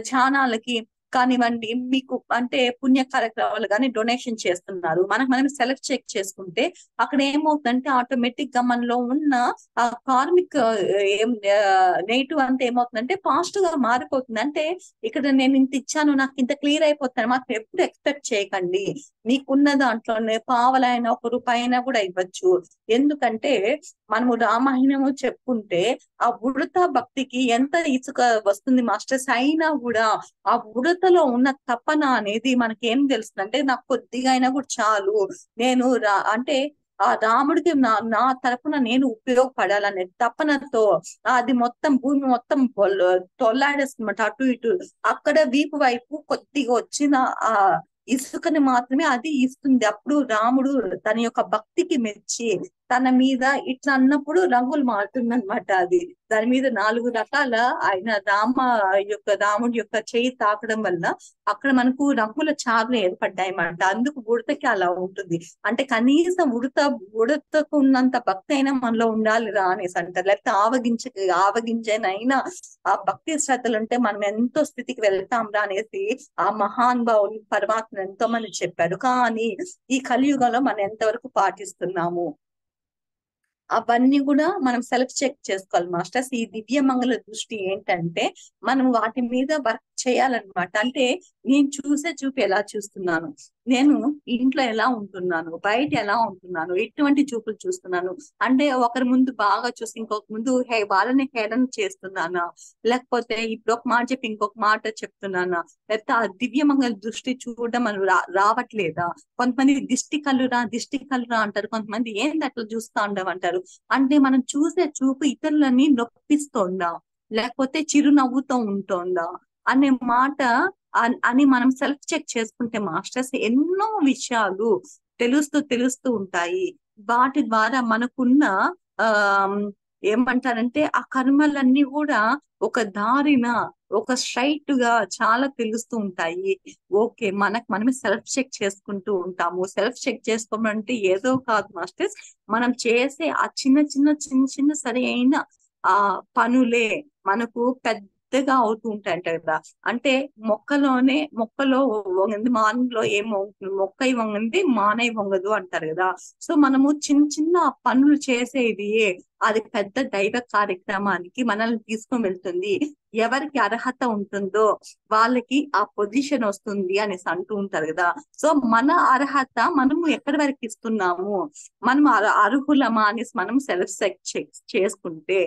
ధ్యానాలకి కానివ్వండి, మీకు అంటే పుణ్య కార్యక్రమాలు కానీ డొనేషన్ చేస్తున్నారు. మనం సెలెక్ట్ చెక్ చేసుకుంటే అక్కడ ఏమవుతుందంటే ఆటోమేటిక్ గా మనలో ఉన్న ఆ కార్మిక్ ఏం నెగిటివ్ అంతా ఏమవుతుందంటే పాజిటివ్ గా మారిపోతుంది. అంటే ఇక్కడ నేను ఇంత ఇచ్చాను, నాకు ఇంత క్లియర్ అయిపోతాను మాత్రం ఎప్పుడు ఎక్స్పెక్ట్ చేయకండి. మీకున్న దాంట్లోనే పావలైనా ₹1 అయినా కూడా ఇవ్వచ్చు. ఎందుకంటే మనము రామాయణము చెప్పుకుంటే ఆ ఉడత భక్తికి ఎంత ఇసుక వస్తుంది మాస్టర్స్, అయినా కూడా ఆ ఉడతలో ఉన్న తపన అనేది మనకి ఏం తెలుస్తుంది అంటే నాకు కొద్దిగా అయినా కూడా చాలు, నేను అంటే ఆ రాముడికి నా తరపున నేను ఉపయోగపడాలనే తపనతో అది మొత్తం భూమి మొత్తం తొల్లాడేస్తుందన్నమాట అటు ఇటు. అక్కడ వీపు వైపు కొద్దిగా వచ్చిన ఆ ఇసుకని మాత్రమే అది ఇస్తుంది. అప్పుడు రాముడు తన యొక్క భక్తికి మెచ్చి తన మీద ఇట్లా అన్నప్పుడు రంగులు మారుతుంది అనమాట. అది దాని మీద 4 రకాల ఆయన రాముడి యొక్క చేయి తాకడం వల్ల అక్కడ మనకు రంగుల చారులు ఏర్పడ్డాయి అన్నమాట. అందుకు ఉడతకి అలా ఉంటుంది. అంటే కనీసం ఉడతకు ఉన్నంత భక్తి అయినా మనలో ఉండాలి రా అనేసి అంటారు. లేకపోతే ఆవగింజనైనా ఆ భక్తి శ్రద్ధలు ఉంటే మనం ఎంతో స్థితికి వెళ్తాం రా అనేసి ఆ మహానుభావులు పరమాత్మ ఎంతో మంది చెప్పారు. కానీ ఈ కలియుగంలో మనం ఎంతవరకు పాటిస్తున్నాము అవన్నీ కూడా మనం సెల్ఫ్ చెక్ చేసుకోవాలి మాస్టర్స్. ఈ దివ్యమంగళ దృష్టి ఏంటంటే మనం వాటి మీద వర్క్ చేయాలన్నమాట. అంటే నేను చూపి ఎలా చూస్తున్నాను, నేను ఇంట్లో ఎలా ఉంటున్నాను, బయట ఎలా ఉంటున్నాను, ఎటువంటి చూపులు చూస్తున్నాను, అంటే ఒకరి ముందు బాగా చూసి ఇంకొక ముందు వాళ్ళని హేళన చేస్తున్నానా, లేకపోతే ఇప్పుడు ఒక మాట చెప్పి ఇంకొక మాట చెప్తున్నానా, లేకపోతే ఆ దివ్యమంగళ దృష్టి చూడడం మనం రావట్లేదా? కొంతమంది దిష్టి కళ్ళురా అంటారు, కొంతమంది ఏంది అట్లా చూస్తా ఉండమంటారు. అంటే మనం చూసే చూపు ఇతరులని నొప్పిస్తోందా, లేకపోతే చిరునవ్వుతో ఉంటోందా అనే మాట అని మనం సెల్ఫ్ చెక్ చేసుకుంటే మాస్టర్స్ ఎన్నో విషయాలు తెలుస్తూ ఉంటాయి. వాటి ద్వారా మనకున్న ఆ ఏమంటారంటే ఆ కర్మలన్నీ కూడా ఒక దారిన ఒక స్ట్రైట్ గా చాలా తెలుస్తూ ఉంటాయి. ఓకే, మనమే సెల్ఫ్ చెక్ చేసుకుంటూ ఉంటాము. సెల్ఫ్ చెక్ చేసుకోమంటే ఏదో కాదు మాస్టర్స్, మనం చేసే ఆ చిన్న సరి అయిన ఆ పనులే మనకు పెద్దగా అవుతూ ఉంటాయంట కదా. అంటే మొక్కలో వంగింది మానలో ఏమో మొక్కై వంగింది మానై వంగదు అంటారు కదా. సో మనము చిన్న పనులు చేసేది అది పెద్ద దైవ కార్యక్రమానికి మనల్ని తీసుకొని వెళ్తుంది. ఎవరికి అర్హత ఉంటుందో వాళ్ళకి ఆ పొజిషన్ వస్తుంది అనేసి అంటూ ఉంటారు కదా. సో మన అర్హత మనము ఎక్కడి వరకు ఇస్తున్నాము, మనం అర్హులమా అనేసి మనం సెల్ఫ్ చెక్ చేసుకుంటే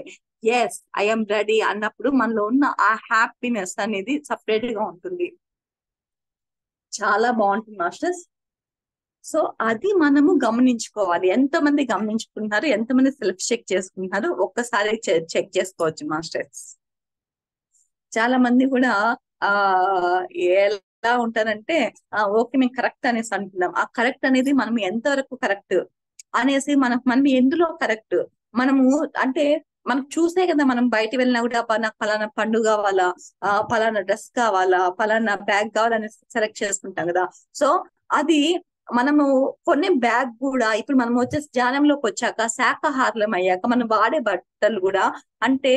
ఎస్ ఐఎమ్ రెడీ అన్నప్పుడు మనలో ఉన్న ఆ హ్యాపీనెస్ అనేది సపరేట్ గా ఉంటుంది. చాలా బాగుంటుంది మాస్టర్స్. సో అది మనము గమనించుకోవాలి. ఎంతమంది గమనించుకుంటున్నారు, ఎంతమంది సెల్ఫ్ చెక్ చేసుకుంటున్నారు ఒక్కసారి చెక్ చేసుకోవచ్చు మాస్టర్స్. చాలా మంది కూడా ఆ ఎలా ఉంటారంటే ఓకే మేము కరెక్ట్ అనేసి అంటున్నాం. ఆ కరెక్ట్ అనేది మనం ఎంతవరకు కరెక్ట్ అనేసి మనం ఎందులో కరెక్ట్ మనము అంటే మనకు చూసే కదా, మనం బయట వెళ్ళినా కూడా నాకు పలానా పండు కావాలా, పలానా డ్రెస్ కావాలా, పలానా బ్యాగ్ కావాలని సెలెక్ట్ చేసుకుంటాం కదా. సో అది మనము కొనే బ్యాగ్ కూడా ఇప్పుడు మనం వచ్చేసి ధ్యానంలోకి వచ్చాక శాకాహారులం అయ్యాక మనం వాడే బట్టలు కూడా అంటే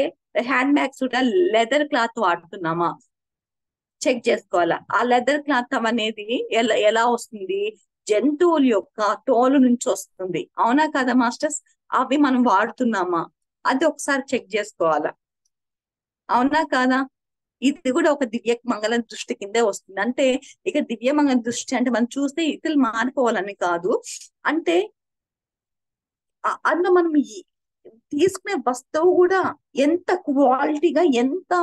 హ్యాండ్ బ్యాగ్స్ కూడా లెదర్ క్లాత్ వాడుతున్నామా చెక్ చేసుకోవాలా. ఆ లెదర్ క్లాత్ అనేది ఎలా వస్తుంది, జంతువుల యొక్క తోలు నుంచి వస్తుంది, అవునా కదా మాస్టర్స్? అవి మనం వాడుతున్నామా అది ఒకసారి చెక్ చేసుకోవాలా, అవునా కాదా? ఇది కూడా ఒక దివ్య మంగళ దృష్టి కిందే వస్తుంది. అంటే ఇక దివ్య మంగళ దృష్టి అంటే మనం చూస్తే ఇతరులు మారిపోవాలని కాదు, అంటే అందులో మనం తీసుకునే వస్తువు కూడా ఎంత క్వాలిటీగా ఎంత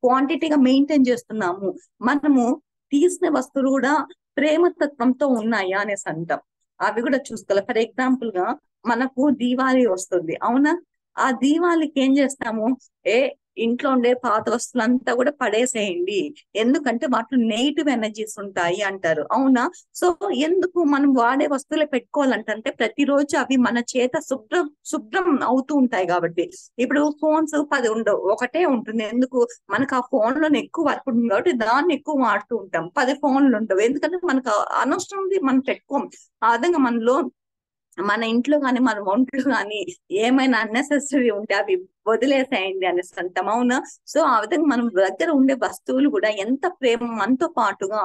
క్వాంటిటీగా మెయింటైన్ చేస్తున్నాము, మనము తీసుకునే వస్తువులు కూడా ప్రేమతత్వంతో ఉన్నాయా అనేసి అంటాం. అవి కూడా చూసుకోవాలి. ఫర్ ఎగ్జాంపుల్ గా మనకు దీవాళి వస్తుంది, అవునా? ఆ దీవాళికి ఏం చేస్తాము, ఇంట్లో ఉండే పాత వస్తువులంతా కూడా పడేసేయండి, ఎందుకంటే వాటిలో నెగిటివ్ ఎనర్జీస్ ఉంటాయి అంటారు. అవునా? సో ఎందుకు మనం వాడే వస్తువులే పెట్టుకోవాలంటే ప్రతిరోజు అవి మన చేత శుభ్రం శుభ్రం అవుతూ ఉంటాయి కాబట్టి. ఇప్పుడు ఫోన్స్ 10 ఉండవు, ఒకటే ఉంటుంది. ఎందుకు? మనకు ఆ ఫోన్ లో ఎక్కువ వర్క్ ఉంటుంది కాబట్టి దాన్ని ఎక్కువ వాడుతూ ఉంటాం. 10 ఫోన్లు ఉండవు, ఎందుకంటే మనకు అనవసరం మనం పెట్టుకోం. ఆ విధంగా మనలో మన ఇంట్లో కానీ మన ఒంట్లో కానీ ఏమైనా అన్నెసెసరీ ఉంటే అవి వదిలేసేయండి అనేసి అంటాం. అవునా? సో ఆ విధంగా మనం దగ్గర ఉండే వస్తువులు కూడా ఎంత ప్రేమ, మనతో పాటుగా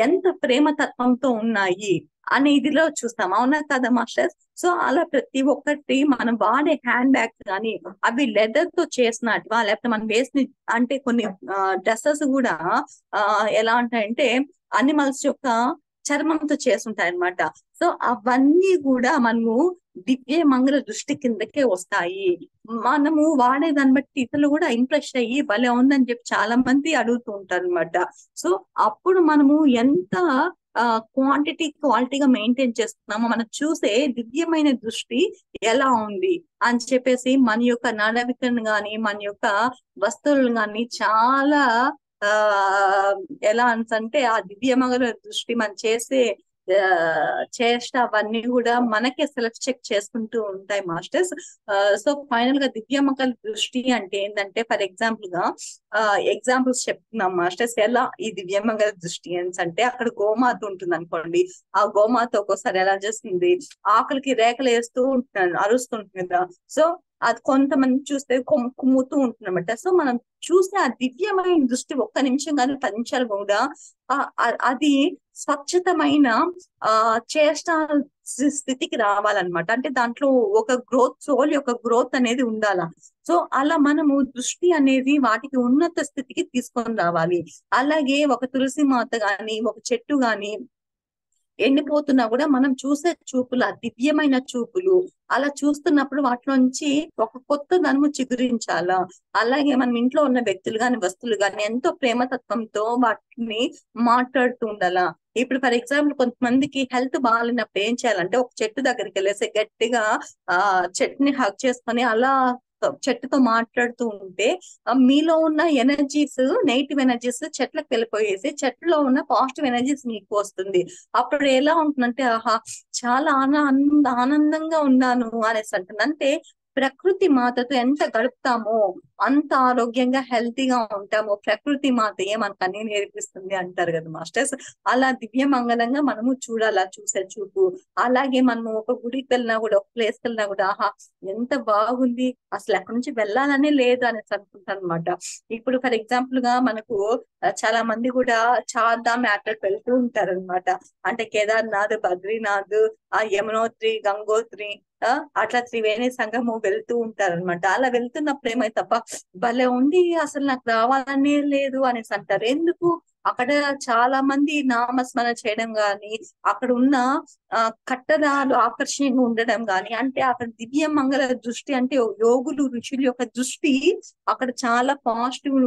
ఎంత ప్రేమ తత్వంతో ఉన్నాయి అనే ఇదిలో చూస్తాం. అవునా కదా మాస్టర్స్? సో అలా ప్రతి ఒక్కటి మనం వాడే హ్యాండ్ బ్యాగ్స్ కానీ అవి లెదర్ తో చేసినట్టుగా, లేకపోతే మనం వేసిన అంటే కొన్ని డ్రెస్సెస్ కూడా ఎలా ఉంటాయంటే అనిమల్స్ యొక్క చర్మంతో చేసుంటాయి అన్నమాట. సో అవన్నీ కూడా మనము దివ్య మంగళ దృష్టి కిందకే వస్తాయి. మనము వాడే దాన్ని బట్టి ఇతరులు కూడా ఇంప్రెస్ అయ్యి భలే ఉందని చెప్పి చాలా మంది అడుగుతూ ఉంటారు అనమాట. సో అప్పుడు మనము ఎంత క్వాంటిటీ క్వాలిటీగా మెయింటైన్ చేస్తున్నామో మనం చూసే దివ్యమైన దృష్టి ఎలా ఉంది అని చెప్పేసి మన యొక్క నడవికను గాని మన యొక్క వస్తువులను గాని చాలా ఆ ఎలా అంటే ఆ దివ్యమంగళ దృష్టి మనం చేసే చేష్ట అవన్నీ కూడా మనకే సెలెక్ట్ చెక్ చేసుకుంటూ ఉంటాయి మాస్టర్స్. సో ఫైనల్ గా దివ్యమంగళ దృష్టి అంటే ఏంటంటే, ఫర్ ఎగ్జాంపుల్ గా ఎగ్జాంపుల్స్ చెప్తున్నాం మాస్టర్స్. ఎలా ఈ దివ్యమంగళ దృష్టి అంటే, అక్కడ గోమాత ఉంటుంది అనుకోండి. ఆ గోమాత ఒక్కోసారి ఎలా చేస్తుంది, ఆకలికి రేఖలు వేస్తూ ఉంటున్నాను, అరుస్తుంటుంది కదా. సో అది కొంతమంది చూస్తే కుమ్ముతూ ఉంటుందన్నమాట. సో మనం చూస్తే ఆ దివ్యమైన దృష్టి ఒక్క నిమిషం కానీ 10 నిమిషాలు కూడా అది స్వచ్ఛతమైన చేష్ట స్థితికి రావాలన్నమాట. అంటే దాంట్లో ఒక గ్రోత్, సోల్ యొక్క గ్రోత్ అనేది ఉండాల. సో అలా మనము దృష్టి అనేది వాటికి ఉన్నత స్థితికి తీసుకొని రావాలి. అలాగే ఒక తులసి మాత గాని ఒక చెట్టు గాని ఎండిపోతున్నా కూడా మనం చూసే చూపులు ఆ దివ్యమైన చూపులు, అలా చూస్తున్నప్పుడు వాటిలోంచి ఒక కొత్త ధనము చిగురించాలా. అలాగే మనం ఇంట్లో ఉన్న వ్యక్తులు గాని వస్తువులు గాని ఎంతో ప్రేమతత్వంతో వాటిని మాట్లాడుతూ ఉండాలా. ఇప్పుడు ఫర్ ఎగ్జాంపుల్ కొంతమందికి హెల్త్ బాగాలేనప్పుడు ఏం చేయాలంటే, ఒక చెట్టు దగ్గరికి వెళ్ళేసి గట్టిగా చెట్టుని హగ్ చేసుకొని అలా చెట్టుతో మాట్లాడుతూ ఉంటే మీలో ఉన్న ఎనర్జీస్, నెగిటివ్ ఎనర్జీస్ చెట్లకు వెళ్ళిపోయేసి చెట్లో ఉన్న పాజిటివ్ ఎనర్జీస్ మీకు వస్తుంది. అప్పుడు ఎలా ఉంటుందంటే, ఆహా చాలా ఆనందంగా ఉన్నాను అనేసి అంటుంది. అంటే ప్రకృతి మాతతో ఎంత గడుపుతామో అంత ఆరోగ్యంగా హెల్తీగా ఉంటామో ప్రకృతి మాతయే మనకు అన్ని నేర్పిస్తుంది అంటారు కదా మాస్టర్స్. అలా దివ్యమంగళంగా మనము చూడాలా, చూసే చూపు. అలాగే మనము ఒక గుడికి వెళ్ళినా కూడా, ఒక ప్లేస్ కి వెళ్ళినా కూడా, ఆహా ఎంత బాగుంది, అసలు అక్కడి నుంచి వెళ్ళాలనే లేదు అనేసి అనుకుంటాను అనమాట. ఇప్పుడు ఫర్ ఎగ్జాంపుల్ గా మనకు చాలా మంది కూడా చార్ధామ్ యాత్రకు వెళ్తూ ఉంటారు అనమాట. అంటే కేదార్నాథ్, బద్రీనాథ్, ఆ యమునోత్రి, గంగోత్రి, అట్లా త్రివేణి సంగము వెళ్తూ ఉంటారు అనమాట. అలా వెళ్తున్నప్పుడు ఏమైతే తప్ప భలే ఉంది, అసలు నాకు రావాలనే లేదు అనేసి అంటారు. ఎందుకు? అక్కడ చాలా మంది నామస్మరణ చేయడం గాని, అక్కడ ఉన్న కట్టడాలు ఆకర్షణీయంగా ఉండడం గాని, అంటే అక్కడ దివ్య మంగళ దృష్టి అంటే యోగులు ఋషుల యొక్క దృష్టి అక్కడ చాలా పాజిటివ్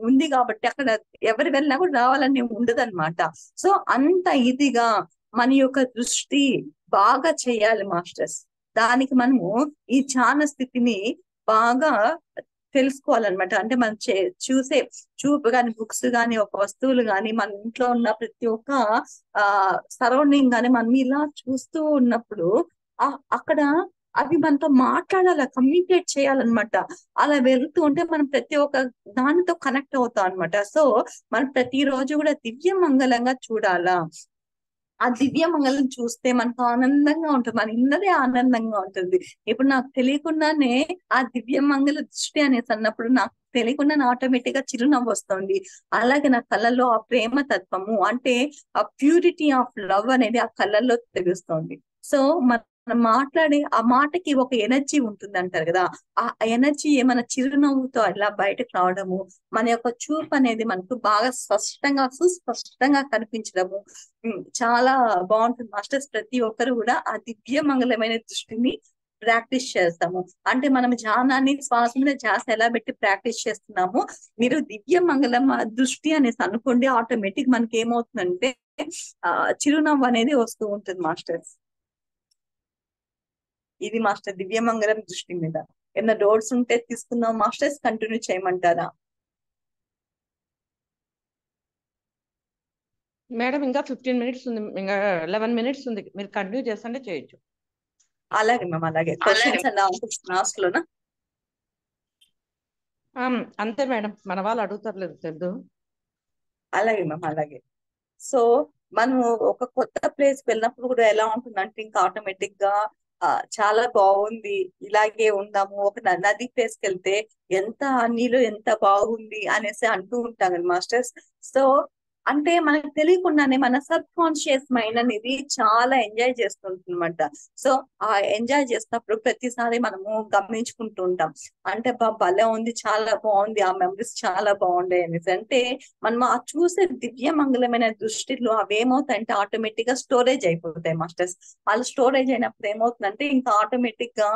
ఉంది కాబట్టి అక్కడ ఎవరు వెళ్ళినా కూడా రావాలని ఉండదన్నమాట. సో అంత ఇదిగా మన యొక్క దృష్టి బాగా చేయాలి మాస్టర్స్. దానికి మనము ఈ ధ్యాన స్థితిని బాగా తెలుసుకోవాలన్నమాట. అంటే మనం చూసే చూపు గాని, బుక్స్ గాని, ఒక వస్తువులు గాని, మన ఇంట్లో ఉన్న ప్రతి ఒక్క సరౌండింగ్ గాని మనం ఇలా చూస్తూ ఉన్నప్పుడు అక్కడ అవి మనతో మాట్లాడాల, కమ్యూనికేట్ చేయాలన్నమాట. అలా వెళ్తూ ఉంటే మనం ప్రతి ఒక్క దానితో కనెక్ట్ అవుతాం అనమాట. సో మనం ప్రతిరోజు కూడా దివ్య మంగళంగా చూడాలా. ఆ దివ్య మంగళం చూస్తే మనకు ఆనందంగా ఉంటుంది, మన ఇన్నదే ఆనందంగా ఉంటుంది. ఇప్పుడు నాకు తెలియకుండానే ఆ దివ్య మంగళ దృష్టి అనేసి అన్నప్పుడు నాకు తెలియకుండా ఆటోమేటిక్ గా చిరునవ్వు వస్తుంది. అలాగే నా కళ్ళల్లో ఆ ప్రేమ తత్వము, అంటే ఆ ప్యూరిటీ ఆఫ్ లవ్ అనేది ఆ కళ్ళల్లో తెలుస్తుంది. సో మనం మాట్లాడే ఆ మాటకి ఒక ఎనర్జీ ఉంటుంది అంటారు కదా. ఆ ఎనర్జీ మన చిరునవ్వుతో అలా బయటకు రావడము, మన యొక్క చూపు అనేది మనకు బాగా స్పష్టంగా సుస్పష్టంగా కనిపించడము చాలా బాగుంటుంది మాస్టర్స్. ప్రతి ఒక్కరు కూడా ఆ దివ్య మంగళమైన దృష్టిని ప్రాక్టీస్ చేస్తాము. అంటే మనం ధ్యానాన్ని శ్వాస మీద ధ్యాస ఎలా పెట్టి ప్రాక్టీస్ చేస్తున్నామో, మీరు దివ్య మంగళం దృష్టి అనేసి అనుకోండి, ఆటోమేటిక్ మనకి ఏమవుతుందంటే చిరునవ్వు అనేది వస్తూ ఉంటుంది మాస్టర్స్. ఇది మాస్టర్ దివ్య మంగళం దృష్టి మీద. ఏమైనా డౌట్స్ ఉంటే తీసుకుందాం మాస్టర్స్, కంటిన్యూ చేయమంటారా? మేడం ఇంకా 15 మినిట్స్ ఉంది, ఇంకా 11 మినిట్స్ ఉంది, మీరు కంటిన్యూ చేస్తుంటే చేయొచ్చు. అలాగే మ్యామ్, అలాగే క్వశ్చన్స్ అండ్ ఆన్సర్స్ లాస్ట్ లోనా? అంతే మేడం, మన వాళ్ళు అడుగుతారు తెలుసు. అలాగే మ్యామ్, అలాగే. సో మనము ఒక కొత్త ప్లేస్ వెళ్ళినప్పుడు కూడా ఎలా ఉంటుందంటే ఇంకా ఆటోమేటిక్ గా చాలా బాగుంది, ఇలాగే ఉందాము. ఒక నది ప్లేస్కి వెళ్తే ఎంత నీళ్ళు ఎంత బాగుంది అనేసి అంటూ ఉంటాం కదా మాస్టర్స్. సో అంటే మనకు తెలియకుండానే మన సబ్ కాన్షియస్ మైండ్ అనేది చాలా ఎంజాయ్ చేస్తుంటుందన్నమాట. సో ఆ ఎంజాయ్ చేసినప్పుడు ప్రతిసారి మనము గమనించుకుంటూ ఉంటాం, అంటే భలే ఉంది, చాలా బాగుంది, ఆ మెమరీస్ చాలా బాగుంటాయి అనేసి. అంటే మనం ఆ చూసే దివ్యమంగళమైన దృష్టిలో అవి ఏమవుతాయంటే ఆటోమేటిక్ గా స్టోరేజ్ అయిపోతాయి మాస్టర్స్. వాళ్ళు స్టోరేజ్ అయినప్పుడు ఏమవుతుందంటే ఇంకా ఆటోమేటిక్ గా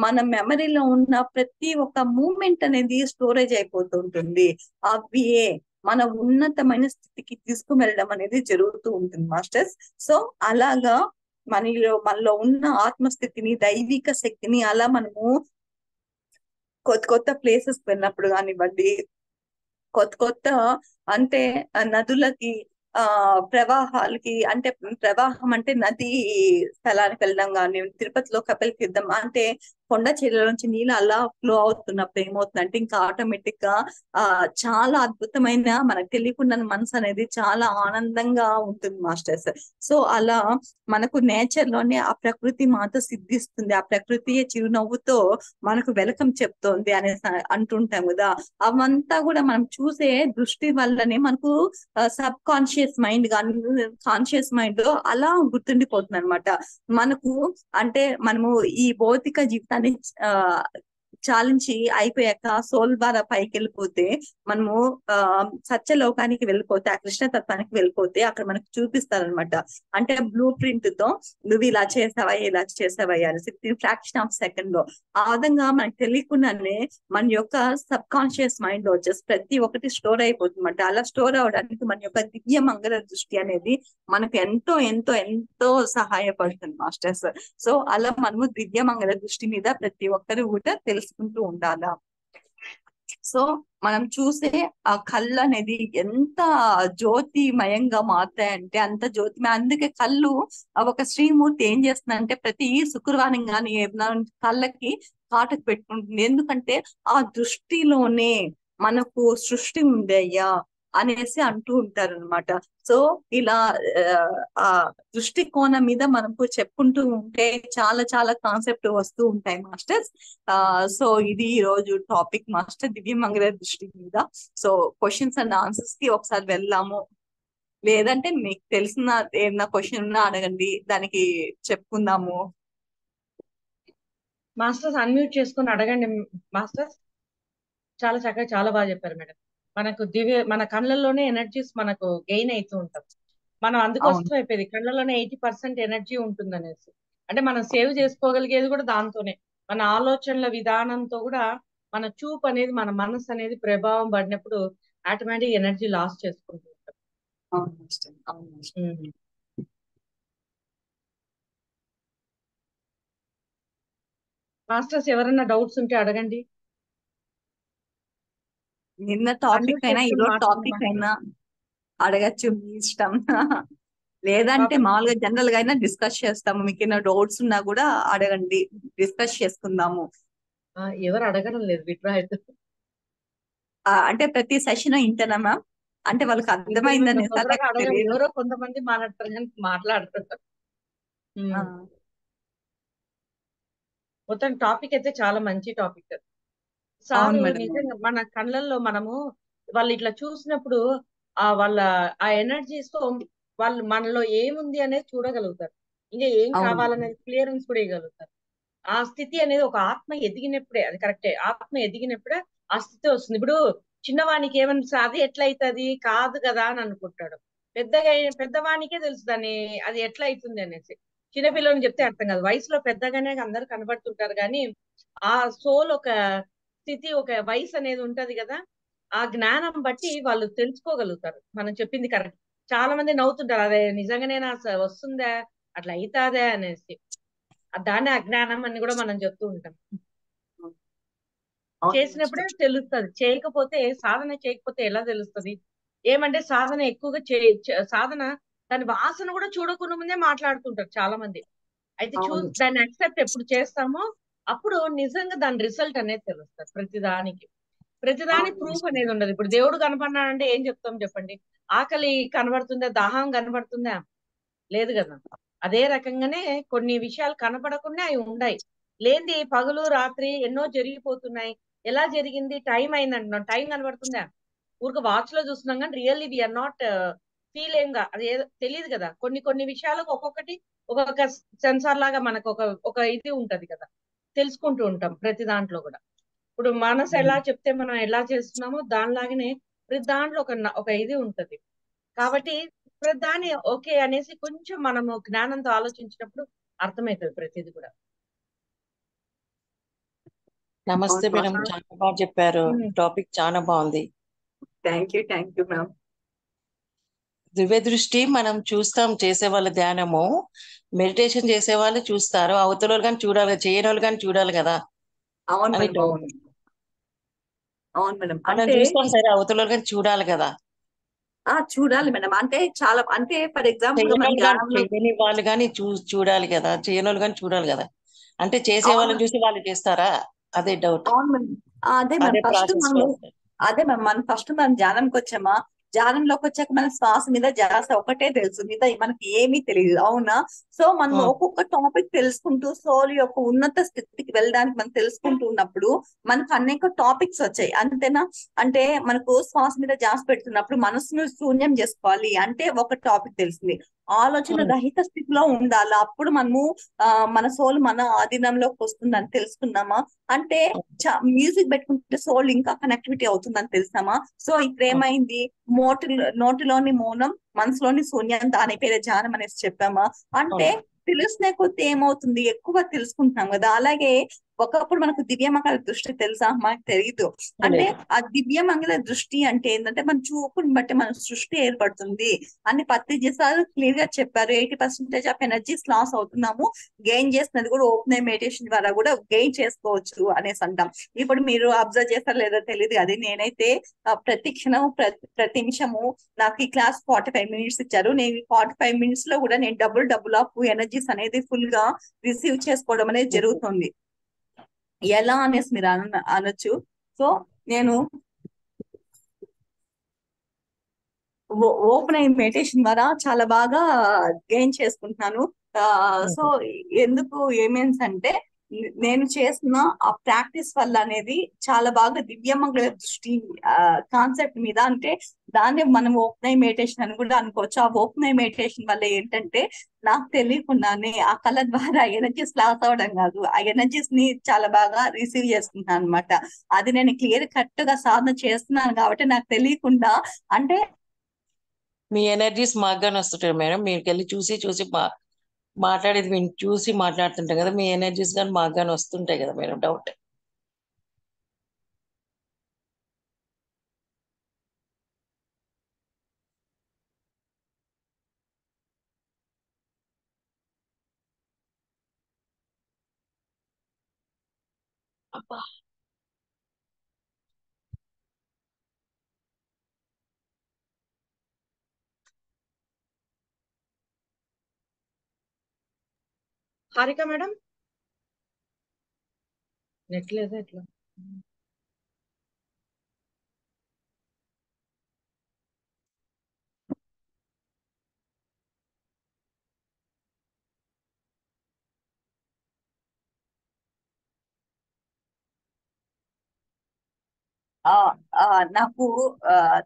మన మెమరీలో ఉన్న ప్రతి ఒక్క మూమెంట్ అనేది స్టోరేజ్ అయిపోతుంటుంది. అవి మన ఉన్నతమైన స్థితికి తీసుకువెళ్ళడం అనేది జరుగుతూ ఉంటుంది మాస్టర్స్. సో అలాగా మనలో ఉన్న ఆత్మస్థితిని, దైవిక శక్తిని అలా మనము కొత్త కొత్త ప్లేసెస్ వెళ్ళినప్పుడు కానివ్వండి, కొత్త కొత్త అంటే నదులకి, ప్రవాహాలకి, అంటే ప్రవాహం అంటే నది స్థలానికి వెళ్ళడం కానీ, తిరుపతిలో కపిల తీర్థం అంటే కొండ చర్యల నుంచి నీళ్ళు అలా ఫ్లో అవుతున్నప్పుడు ఏమవుతుందంటే ఇంకా ఆటోమేటిక్ గా చాలా అద్భుతమైన, మనకు తెలియకుండా మనసు అనేది చాలా ఆనందంగా ఉంటుంది మాస్టర్స్. సో అలా మనకు నేచర్ లోనే ఆ ప్రకృతి మాత సిద్ధిస్తుంది, ఆ ప్రకృతి చిరునవ్వుతో మనకు వెల్కమ్ చెప్తోంది అనేసి అంటుంటాం కదా. అవంతా కూడా మనం చూసే దృష్టి వల్లనే మనకు సబ్ కాన్షియస్ మైండ్ కానీ కాన్షియస్ మైండ్ అలా గుర్తుండిపోతుంది అనమాట. మనకు అంటే మనము ఈ భౌతిక జీవితాన్ని చాలించి అయిపోయాక సోల్ ద్వారా పైకి వెళ్ళిపోతే, మనము సత్యలోకానికి వెళ్ళిపోతే, ఆ కృష్ణ తత్వానికి వెళ్ళిపోతే అక్కడ మనకు చూపిస్తారనమాట. అంటే బ్లూ ప్రింట్ తో నువ్వు ఇలా చేసావా, ఇలా చేసావా అని ఫ్రాక్షన్ ఆఫ్ సెకండ్ లో. ఆ విధంగా మనకు తెలియకుండానే మన యొక్క సబ్ కాన్షియస్ మైండ్ లో వచ్చేసి ప్రతి ఒక్కటి స్టోర్ అయిపోతుందన్నమాట. అలా స్టోర్ అవడానికి మన యొక్క దివ్య మంగళ దృష్టి అనేది మనకు ఎంతో ఎంతో ఎంతో సహాయపడుతుంది మాస్టర్స్. సో అలా మనము దివ్య మంగళ దృష్టి మీద ప్రతి ఒక్కరు కూడా తెలుసుకుంటూ ఉండాలా. సో మనం చూసే ఆ కళ్ళు అనేది ఎంత జ్యోతిమయంగా మారుతాయంటే అంత జ్యోతిమయం. అందుకే కళ్ళు ఒక శ్రీమూర్తి ఏం చేస్తుందంటే ప్రతి శుక్రవారం కానీ ఏదైనా కళ్ళకి కాటుకు పెట్టుకుంటుంది. ఎందుకంటే ఆ దృష్టిలోనే మనకు సృష్టి ఉందయ్యా అనేసి అంటూ ఉంటారు అనమాట. సో ఇలా ఆ దృష్టి కోణం మీద మనకు చెప్పుకుంటూ ఉంటే చాలా చాలా కాన్సెప్ట్ వస్తూ ఉంటాయి మాస్టర్స్. సో ఇది ఈ రోజు టాపిక్ మాస్టర్, దివ్యమంగళ దృష్టి మీద. సో క్వశ్చన్స్ అండ్ ఆన్సర్స్ కి ఒకసారి వెళ్దాము, లేదంటే మీకు తెలిసిన ఏదైనా క్వశ్చన్ ఉన్నా అడగండి, దానికి చెప్పుకుందాము. మాస్టర్స్ అన్మ్యూట్ చేసుకొని అడగండి మాస్టర్స్. చాలా చక్కగా, చాలా బాగా చెప్పారు మేడం. మనకు మన కళ్ళల్లోనే ఎనర్జీస్ మనకు గెయిన్ అవుతూ ఉంటాం. మనం అందుకోసం అయిపోయింది, కళ్ళలోనే 80% ఎనర్జీ ఉంటుంది అనేసి. అంటే మనం సేవ్ చేసుకోగలిగేది కూడా దాంతోనే. మన ఆలోచనల విధానంతో కూడా మన చూపు అనేది, మన మనసు అనేది ప్రభావం పడినప్పుడు ఆటోమేటిక్ ఎనర్జీ లాస్ చేసుకుంటూ ఉంటాం. మాస్టర్స్ ఎవరైనా డౌట్స్ ఉంటే అడగండి. నిన్న టాపిక్ అయినా ఈరోజు టాపిక్ అయినా అడగచ్చు, మీ ఇష్టం. లేదంటే మామూలుగా జనరల్ గా అయినా డిస్కస్ చేస్తాము. మీకు ఏమైనా డౌట్స్ ఉన్నా కూడా అడగండి, డిస్కస్ చేసుకుందాము. ఎవరు అడగడం లేదు, విత్డ్రా అయితే. అంటే ప్రతి సెషన్ ఇంటనా మ్యామ్? అంటే వాళ్ళకి అర్థమైందని ఎవరో కొంతమంది మాట్లాడతారు కానీ మాట్లాడుతారు. మొత్తం టాపిక్ అయితే చాలా మంచి టాపిక్ సార్. నిజంగా మన కళ్ళల్లో మనము వాళ్ళు ఇట్లా చూసినప్పుడు వాళ్ళ ఆ ఎనర్జీస్ తో వాళ్ళు మనలో ఏముంది అనేది చూడగలుగుతారు, ఇంకా ఏం కావాలనేది క్లియరెన్స్ కూడా ఇవ్వగలుగుతారు. ఆ స్థితి అనేది ఒక ఆత్మ ఎదిగినప్పుడే, అది కరెక్టే, ఆత్మ ఎదిగినప్పుడే ఆ స్థితి వస్తుంది. ఇప్పుడు చిన్నవానికి ఏమన్నా అది ఎట్లయితుంది కాదు కదా అని అనుకుంటాడు, పెద్దవానికే తెలుసు దాన్ని అది ఎట్లా అవుతుంది అనేసి. చిన్నపిల్లలని చెప్తే అర్థం కాదు, వయసులో పెద్దగానే అందరు కనబడుతుంటారు కానీ ఆ సోల్ ఒక స్థితి, ఒక వయసు అనేది ఉంటది కదా, ఆ జ్ఞానం బట్టి వాళ్ళు తెలుసుకోగలుగుతారు మనం చెప్పింది కరెక్ట్. చాలా మంది నవ్వుతుంటారు, అదే నిజంగానే వస్తుందా అట్లా అవుతాదే అనేసి. దాన్ని అజ్ఞానం అని కూడా మనం చెప్తూ ఉంటాం. అవును చేసినప్పుడే మాస్టర్. తెలుస్తుంది. చేయకపోతే సాధన చేయకపోతే ఎలా తెలుస్తుంది? ఏమంటే సాధన ఎక్కువగా సాధన దాని వాసన కూడా చూడకుండా ముందే మాట్లాడుతుంటారు చాలా మంది. అయితే అవును దాన్ని యాక్సెప్ట్ ఎప్పుడు చేస్తామో అప్పుడు నిజంగా దాని రిజల్ట్ అనేది తెలుస్తుంది ప్రతిదానికి. ప్రతిదాని అవును ప్రూఫ్ మాస్టర్. అనేది ఉండదు. ఇప్పుడు దేవుడు కనపడినాడంటే ఏం చెప్తాం చెప్పండి? ఆకలి కనబడుతుందా? దాహం కనబడుతుందా? లేదు కదా. అదే రకంగానే కొన్ని విషయాలు కనపడకుండా అవి ఉన్నాయి. లేనిది పగలు రాత్రి ఎన్నో జరిగిపోతున్నాయి. ఎలా జరిగింది? టైం అయింది అంటున్నాం. టైం కనబడుతుందా? ఊరికే వాచ్ లో చూస్తున్నాం కానీ రియల్లీ వీఆర్ నాట్ ఫీల్ ఏంగా అది ఏదో తెలియదు కదా. కొన్ని కొన్ని విషయాలకు ఒక్కొక్కటి ఒక్కొక్క సెన్సార్ లాగా మనకు ఒక ఒక ఇది ఉంటది కదా. తెలుసుకుంటూ ఉంటాం ప్రతి దాంట్లో కూడా. ఇప్పుడు మనసు ఎలా చెప్తే మనం ఎలా చేస్తున్నామో దానిలాగానే ప్రతి దాంట్లో ఒక ఇది ఉంటది. కాబట్టి ప్రతి దాన్ని ఓకే అనేసి కొంచెం మనము జ్ఞానంతో ఆలోచించినప్పుడు అర్థమవుతుంది ప్రతిది కూడా. నమస్తే అవును మేడం, మాస్టర్. చాలా బాగా చెప్పారు. ఉమ్. టాపిక్ చాలా బాగుంది. Thank you ma'am. దివ్య దృష్టి మనం చూస్తాం, చేసే వాళ్ళ ధ్యానము, మెడిటేషన్ చేసే వాళ్ళు చూస్తారు, అవతల వాళ్ళు కానీ చూడాలి, చేయని వాళ్ళు కానీ చూడాలి కదా అవును అని మేడం. డౌట్. అవును అవును మేడం. మనం అంటే చూస్తాం సరే, అవతల వాళ్ళు కానీ చూడాలి కదా. చూడాలి మేడం. అంటే చాలా, అంటే ఫర్ ఎగ్జాంపుల్ గా చేయని మనం వాళ్ళు కానీ ధ్యానంలో. చేయని వాళ్ళు కానీ చూడాలి కదా, చేయని వాళ్ళు కానీ చూడాలి కదా. అంటే చేసే అవును వాళ్ళని చూసి వాళ్ళు చేస్తారా? అదే డౌట్. అవును మేడం. అదే అదే మనం ఫస్ట్ ప్రాసెస్ లో మనము ఉంటుంది. అదే మనం ఫస్ట్ మనం ధ్యానంకి వచ్చామా, ధ్యానంలోకి వచ్చాక మన శ్వాస మీద ధ్యాస ఒకటే తెలుసు, మిగతా మనకి ఏమీ తెలియదు. అవునా? సో మనం ఉమ్, ఒక్కొక్క టాపిక్ తెలుసుకుంటూ సోల్ యొక్క ఉన్నత స్థితికి వెళ్ళడానికి మనం తెలుసుకుంటూ ఉన్నప్పుడు మనకు అనేక టాపిక్స్ వచ్చాయి. అంతేనా? అంటే మనకు శ్వాస మీద ధ్యాస పెడుతున్నప్పుడు మనసును శూన్యం చేసుకోవాలి అంటే ఒక టాపిక్ తెలిసింది. ఆలోచన ఉమ్, రహిత స్థితిలో ఉండాలి, అప్పుడు మనము మన సోల్ మన ఆధీనంలోకి వస్తుందని తెలుసుకున్నామా. అంటే మ్యూజిక్ పెట్టుకుంటే సోల్ ఇంకా కనెక్టివిటీ అవుతుందని తెలుసామా. సో ఇప్పుడు ఉమ్, ఏమైంది, నోటిలోని మౌనం మనసులోని శూన్యం, దాని పేరే ధ్యానం అనేసి చెప్పామా. అంటే ఉమ్. తెలుసునే కొద్ది ఏమవుతుంది, ఎక్కువ తెలుసుకుంటున్నాం కదా. అలాగే ఒకప్పుడు మనకు దివ్యమంగళ దృష్టి తెలుసా, మనకు తెలియదు. అంటే తెలియదు. ఆ దివ్యమంగళ దృష్టి అంటే ఏంటంటే మన చూపుని బట్టి మన సృష్టి ఏర్పడుతుంది అని పత్రిజీ సార్ క్లియర్ గా చెప్పారు. 80% ఆఫ్ ఎనర్జీస్ లాస్ అవుతున్నాము, గెయిన్ చేస్తున్నది కూడా ఓపెన్ మెడిటేషన్ ద్వారా కూడా గెయిన్ చేసుకోవచ్చు అనేసి అంటాం. ఇప్పుడు మీరు అబ్జర్వ్ చేస్తారో లేదో తెలియదు, అది నేనైతే ప్రతి క్షణం ప్రతి నిమిషము నాకు ఈ క్లాస్ 45 minutes ఇచ్చారు. నేను 45 minutes లో కూడా నేను డబుల్ ఆఫ్ ఎనర్జీస్ అనేది ఫుల్ గా రిసీవ్ చేసుకోవడం అనేది జరుగుతుంది. ఎలా అనేసి మీరు అనొచ్చు. సో నేను ఓపెన్ అయి మెడిటేషన్ ద్వారా చాలా బాగా గెయిన్ చేసుకుంటున్నాను. సో ఉమ్, ఎందుకు ఏమేన్స్ అంటే నేను చేసిన ఆ ప్రాక్టీస్ వల్ల అనేది చాలా బాగా దివ్యమంగళ దృష్టి కాన్సెప్ట్ మీద, అంటే దాన్ని మనం ఓపెన్ అయి మెడిటేషన్ అని కూడా అనుకోవచ్చు. ఆ ఓపెన్ అయి మెడిటేషన్ వల్ల ఏంటంటే నాకు తెలియకుండానే ఆ కళ ద్వారా ఎనర్జీస్ లాస్ అవడం కాదు, ఆ ఎనర్జీస్ ని చాలా బాగా రిసీవ్ చేసుకుంటున్నాను అనమాట. అది నేను క్లియర్ కట్ గా సాధన చేస్తున్నాను కాబట్టి నాకు తెలియకుండా, అంటే మీ ఎనర్జీస్ మాకుగానే వస్తుంటాయి మేడం. మీరు వెళ్ళి చూసి చూసి మాట్లాడేది మేము చూసి మాట్లాడుతుంటాం కదా, మీ ఎనర్జీస్ కానీ మాకుగానే వస్తుంటాయి కదా మేడం. డౌట్. అబ్బా. హారిక మేడం నెట్ లేదా ఎట్లా? ఆ నాకు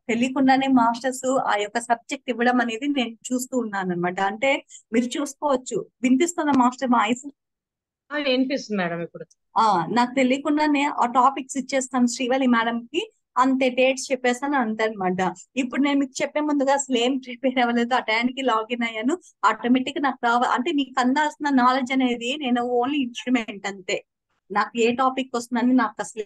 తెలియకుండానే మాస్టర్స్ ఆ యొక్క సబ్జెక్ట్ ఇవ్వడం అనేది నేను చూస్తూ ఉన్నాను అనమాట. అంటే మీరు చూసుకోవచ్చు, వినిపిస్తున్న మాస్టర్ వాయిస్. వినిపిస్తుంది మేడం ఇప్పుడు. నాకు తెలియకుండానే ఆ టాపిక్స్ ఇచ్చేస్తాను శ్రీవల్లి మేడం కి, అంతే డేట్స్ చెప్పేస్తాను అంతే అనమాట. ఇప్పుడు నేను మీకు చెప్పే ముందుగా అసలు ఏం ప్రిపేర్ అవ్వలేదు, ఆ టైంకి లాగిన్ అయ్యాను. ఆటోమేటిక్ నాకు అంటే మీకు అందాల్సిన నాలెడ్జ్ అనేది నేను ఓన్లీ ఇన్స్ట్రుమెంట్ అంతే. నాకు ఏ టాపిక్ వస్తుందని నాకు అసలు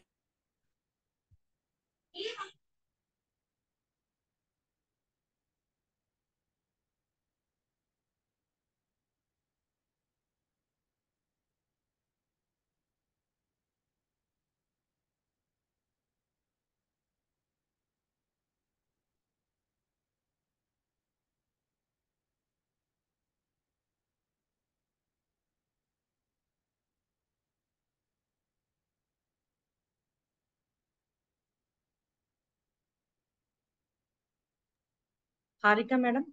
Harika madam.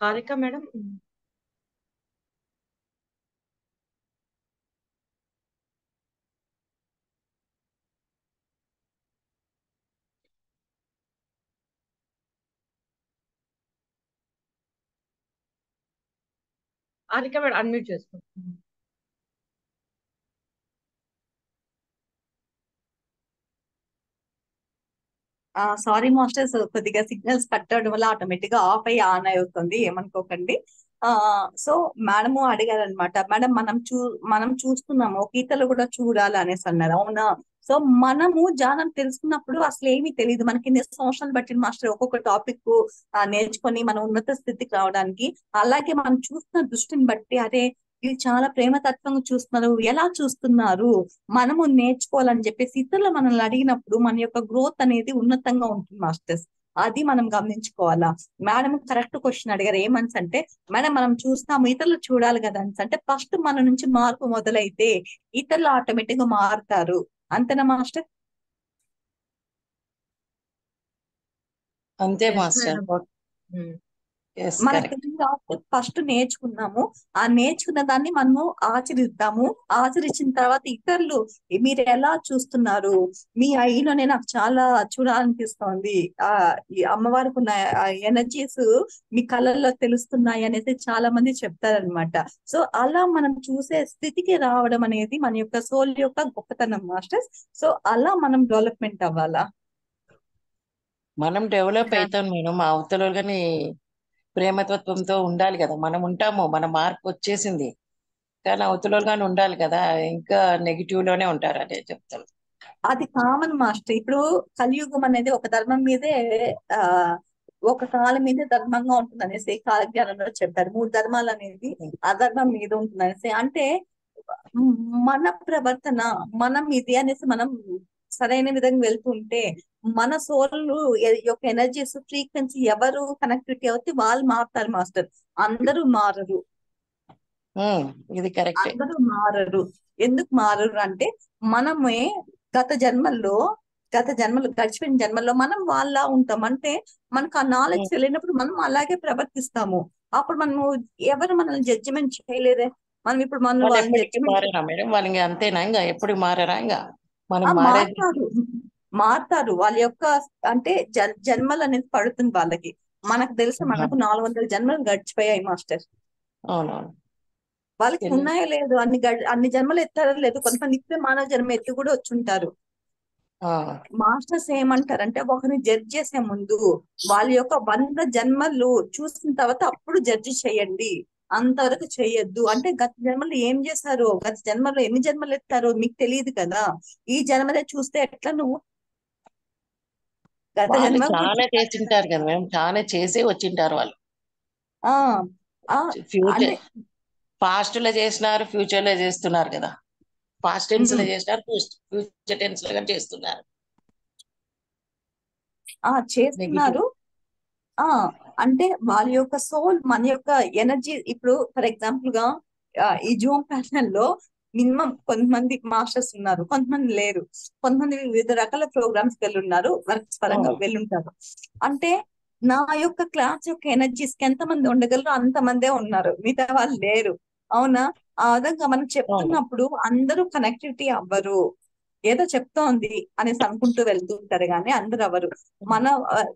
Harika madam. Harika madam unmute చేసుకోండి. సారీ మాస్టర్స్, కొద్దిగా సిగ్నల్స్ కట్ అవడం వల్ల ఆటోమేటిక్ గా ఆఫ్ అయ్యి ఆన్ అవుతుంది, ఏమనుకోకండి. సో మేడము అడిగారు అనమాట, మేడం మనం చూస్తున్నాము, గీతలు కూడా చూడాలి అనేసి అన్నారు. అవునా? సో మనము జానం తెలుసుకున్నప్పుడు అసలు ఏమీ తెలియదు మనకి. ఇన్ని సంవత్సరాలు బట్టి మాస్టర్ ఒక్కొక్క టాపిక్ నేర్చుకొని మనం ఉన్నత స్థితికి రావడానికి. అలాగే మనం చూస్తున్న దృష్టిని బట్టి, అరే ఇది చాలా ప్రేమతత్వంగా చూస్తున్నారు, ఎలా చూస్తున్నారు, మనము నేర్చుకోవాలని చెప్పేసి ఇతరులు మనల్ని అడిగినప్పుడు మన యొక్క గ్రోత్ అనేది ఉన్నతంగా ఉంటుంది మాస్టర్స్. అది మనం గమనించుకోవాలా. మేడం కరెక్ట్ క్వశ్చన్ అడిగారు, ఏమన్స్ అంటే మేడం మనం చూస్తాము, ఇతరులు చూడాలి కదా అంటే ఫస్ట్ మన నుంచి మార్పు మొదలైతే ఇతరులు ఆటోమేటిక్ గా మారుతారు. అంతేనా మాస్టర్? అంతే ఎస్ మాస్టర్. మేడం. ఎస్, మనకి కరెక్ట్. ఫస్ట్ నేర్చుకున్నాము, ఆ నేర్చుకున్న దాన్ని మనము ఆచరిద్దాము. ఆచరించిన తర్వాత ఇతరులు మీరు ఎలా చూస్తున్నారు, మీ ఐలోనే నాకు చాలా చూడాలనిపిస్తోంది, ఈ అమ్మవారికి ఉన్న ఎనర్జీస్ మీ కళ్ళల్లో తెలుస్తున్నాయి అనేసి చాలా మంది చెప్తారనమాట. సో అలా మనం చూసే స్థితికి రావడం అనేది మన యొక్క సోల్ యొక్క గొప్పతనం మాస్టర్స్. సో అలా మనం డెవలప్మెంట్ అవ్వాలా. మనం డెవలప్ అవుతాం మేడం, అవతల కానీ ప్రేమతత్వంతో ఉండాలి కదా. మనం ఉంటాము, మన మార్పు వచ్చేసింది, కానీ అవతల కానీ ఉండాలి కదా. ఇంకా నెగిటివ్ లోనే ఉంటారు, అదే చెప్తాను. అది కామన్ మాస్టర్. ఇప్పుడు కలియుగం అనేది ఒక ధర్మం మీదే, ఆ ఒక కాలం మీదే ధర్మంగా ఉంటుంది అనేసి కాలజ్ఞానంలో చెప్పారు. 3 ధర్మాలు అనేది అధర్మం మీద ఉంటుంది అనేసి. అంటే మన ప్రవర్తన మనం ఇది అనేసి మనం సరైన విధంగా వెళ్తుంటే మన సోల్ యొక్క ఎనర్జీస్ ఫ్రీక్వెన్సీ ఎవరు కనెక్టివిటీ అవుతే వాళ్ళు మారుతారు మాస్టర్. అందరూ మారరు. ఇది కరెక్టే. అందరూ మారరు. ఎందుకు మారరు అంటే మనమే గత జన్మల్లో గడిచిపోయిన జన్మల్లో మనం వాళ్ళ ఉంటాం. అంటే మనకు ఆ నాలెడ్జ్ తెలియనప్పుడు మనం అలాగే ప్రవర్తిస్తాము. అప్పుడు మనము ఎవరు మనల్ని జడ్జిమెంట్ చేయలేదే. మనం ఇప్పుడు మనం వాళ్ళు వాళ్ళని ఎప్పటికీ జడ్జిమెంట్ మారరా మేడం? వాళ్ళు ఇంకా అంతేనా, ఇంకా ఎప్పుడు మారరా? ఇంకా మనం మారేది. మారుతారు. వాళ్ళ యొక్క అంటే జన్మలు అనేది పడుతుంది వాళ్ళకి. మనకు తెలిసి మనకు 400 జన్మలు గడిచిపోయాయి మాస్టర్. అవునవును. వాళ్ళకి ఉన్నాయో లేదు, అన్ని జన్మలు ఎత్తారో లేదు, కొంతమంది ఇప్పుడే మానవ జన్మ ఎత్తి కూడా వచ్చుంటారు. మాస్టర్స్ ఏమంటారంటే ఒకరిని జడ్జ్ చేసే ముందు వాళ్ళ యొక్క 100 జన్మలు చూసిన తర్వాత అప్పుడు జడ్జి చేయండి, అంతవరకు చేయొద్దు. అంటే గత జన్మలో ఏం చేశారో, గత జన్మలో ఎన్ని జన్మలు ఎత్తారో మీకు తెలియదు కదా. ఈ జన్మలే చూస్తే ఎట్లా నువ్వు? గత వాళ్ళు జన్మ చాలా చేసింటారు కదా మేడం, చాలా చేసే వచ్చింటారు వాళ్ళు. ఫ్యూచర్ పాస్ట్ లో చేసినారు, ఫ్యూచర్ లో చేస్తున్నారు కదా. పాస్ట్ టెన్స్ లో చేసినారు, ఫ్యూచర్ టెన్స్ లో చేస్తున్నారు. చేస్తున్నారు. అంటే వాళ్ళ యొక్క సోల్ మన యొక్క ఎనర్జీ. ఇప్పుడు ఫర్ ఎగ్జాంపుల్ గా ఈ జూమ్ ప్యానల్ లో మినిమం కొంతమంది మాస్టర్స్ ఉన్నారు, కొంతమంది లేరు. కొంతమంది వివిధ రకాల ప్రోగ్రామ్స్ వెళ్ళున్నారు, వర్క్స్ పరంగా వెళ్ళుంటారు. అంటే నా యొక్క క్లాస్ యొక్క ఎనర్జీస్ కి ఎంతమంది ఉండగలరు అంతమందే ఉన్నారు, మిగతా వాళ్ళు లేరు. అవునా? ఆ విధంగా మనం చెప్తున్నప్పుడు అందరూ కనెక్టివిటీ అవ్వరు. ఏదో చెప్తోంది అనేసి అనుకుంటూ వెళ్తూ ఉంటారు కానీ అందరు ఎవరు. మన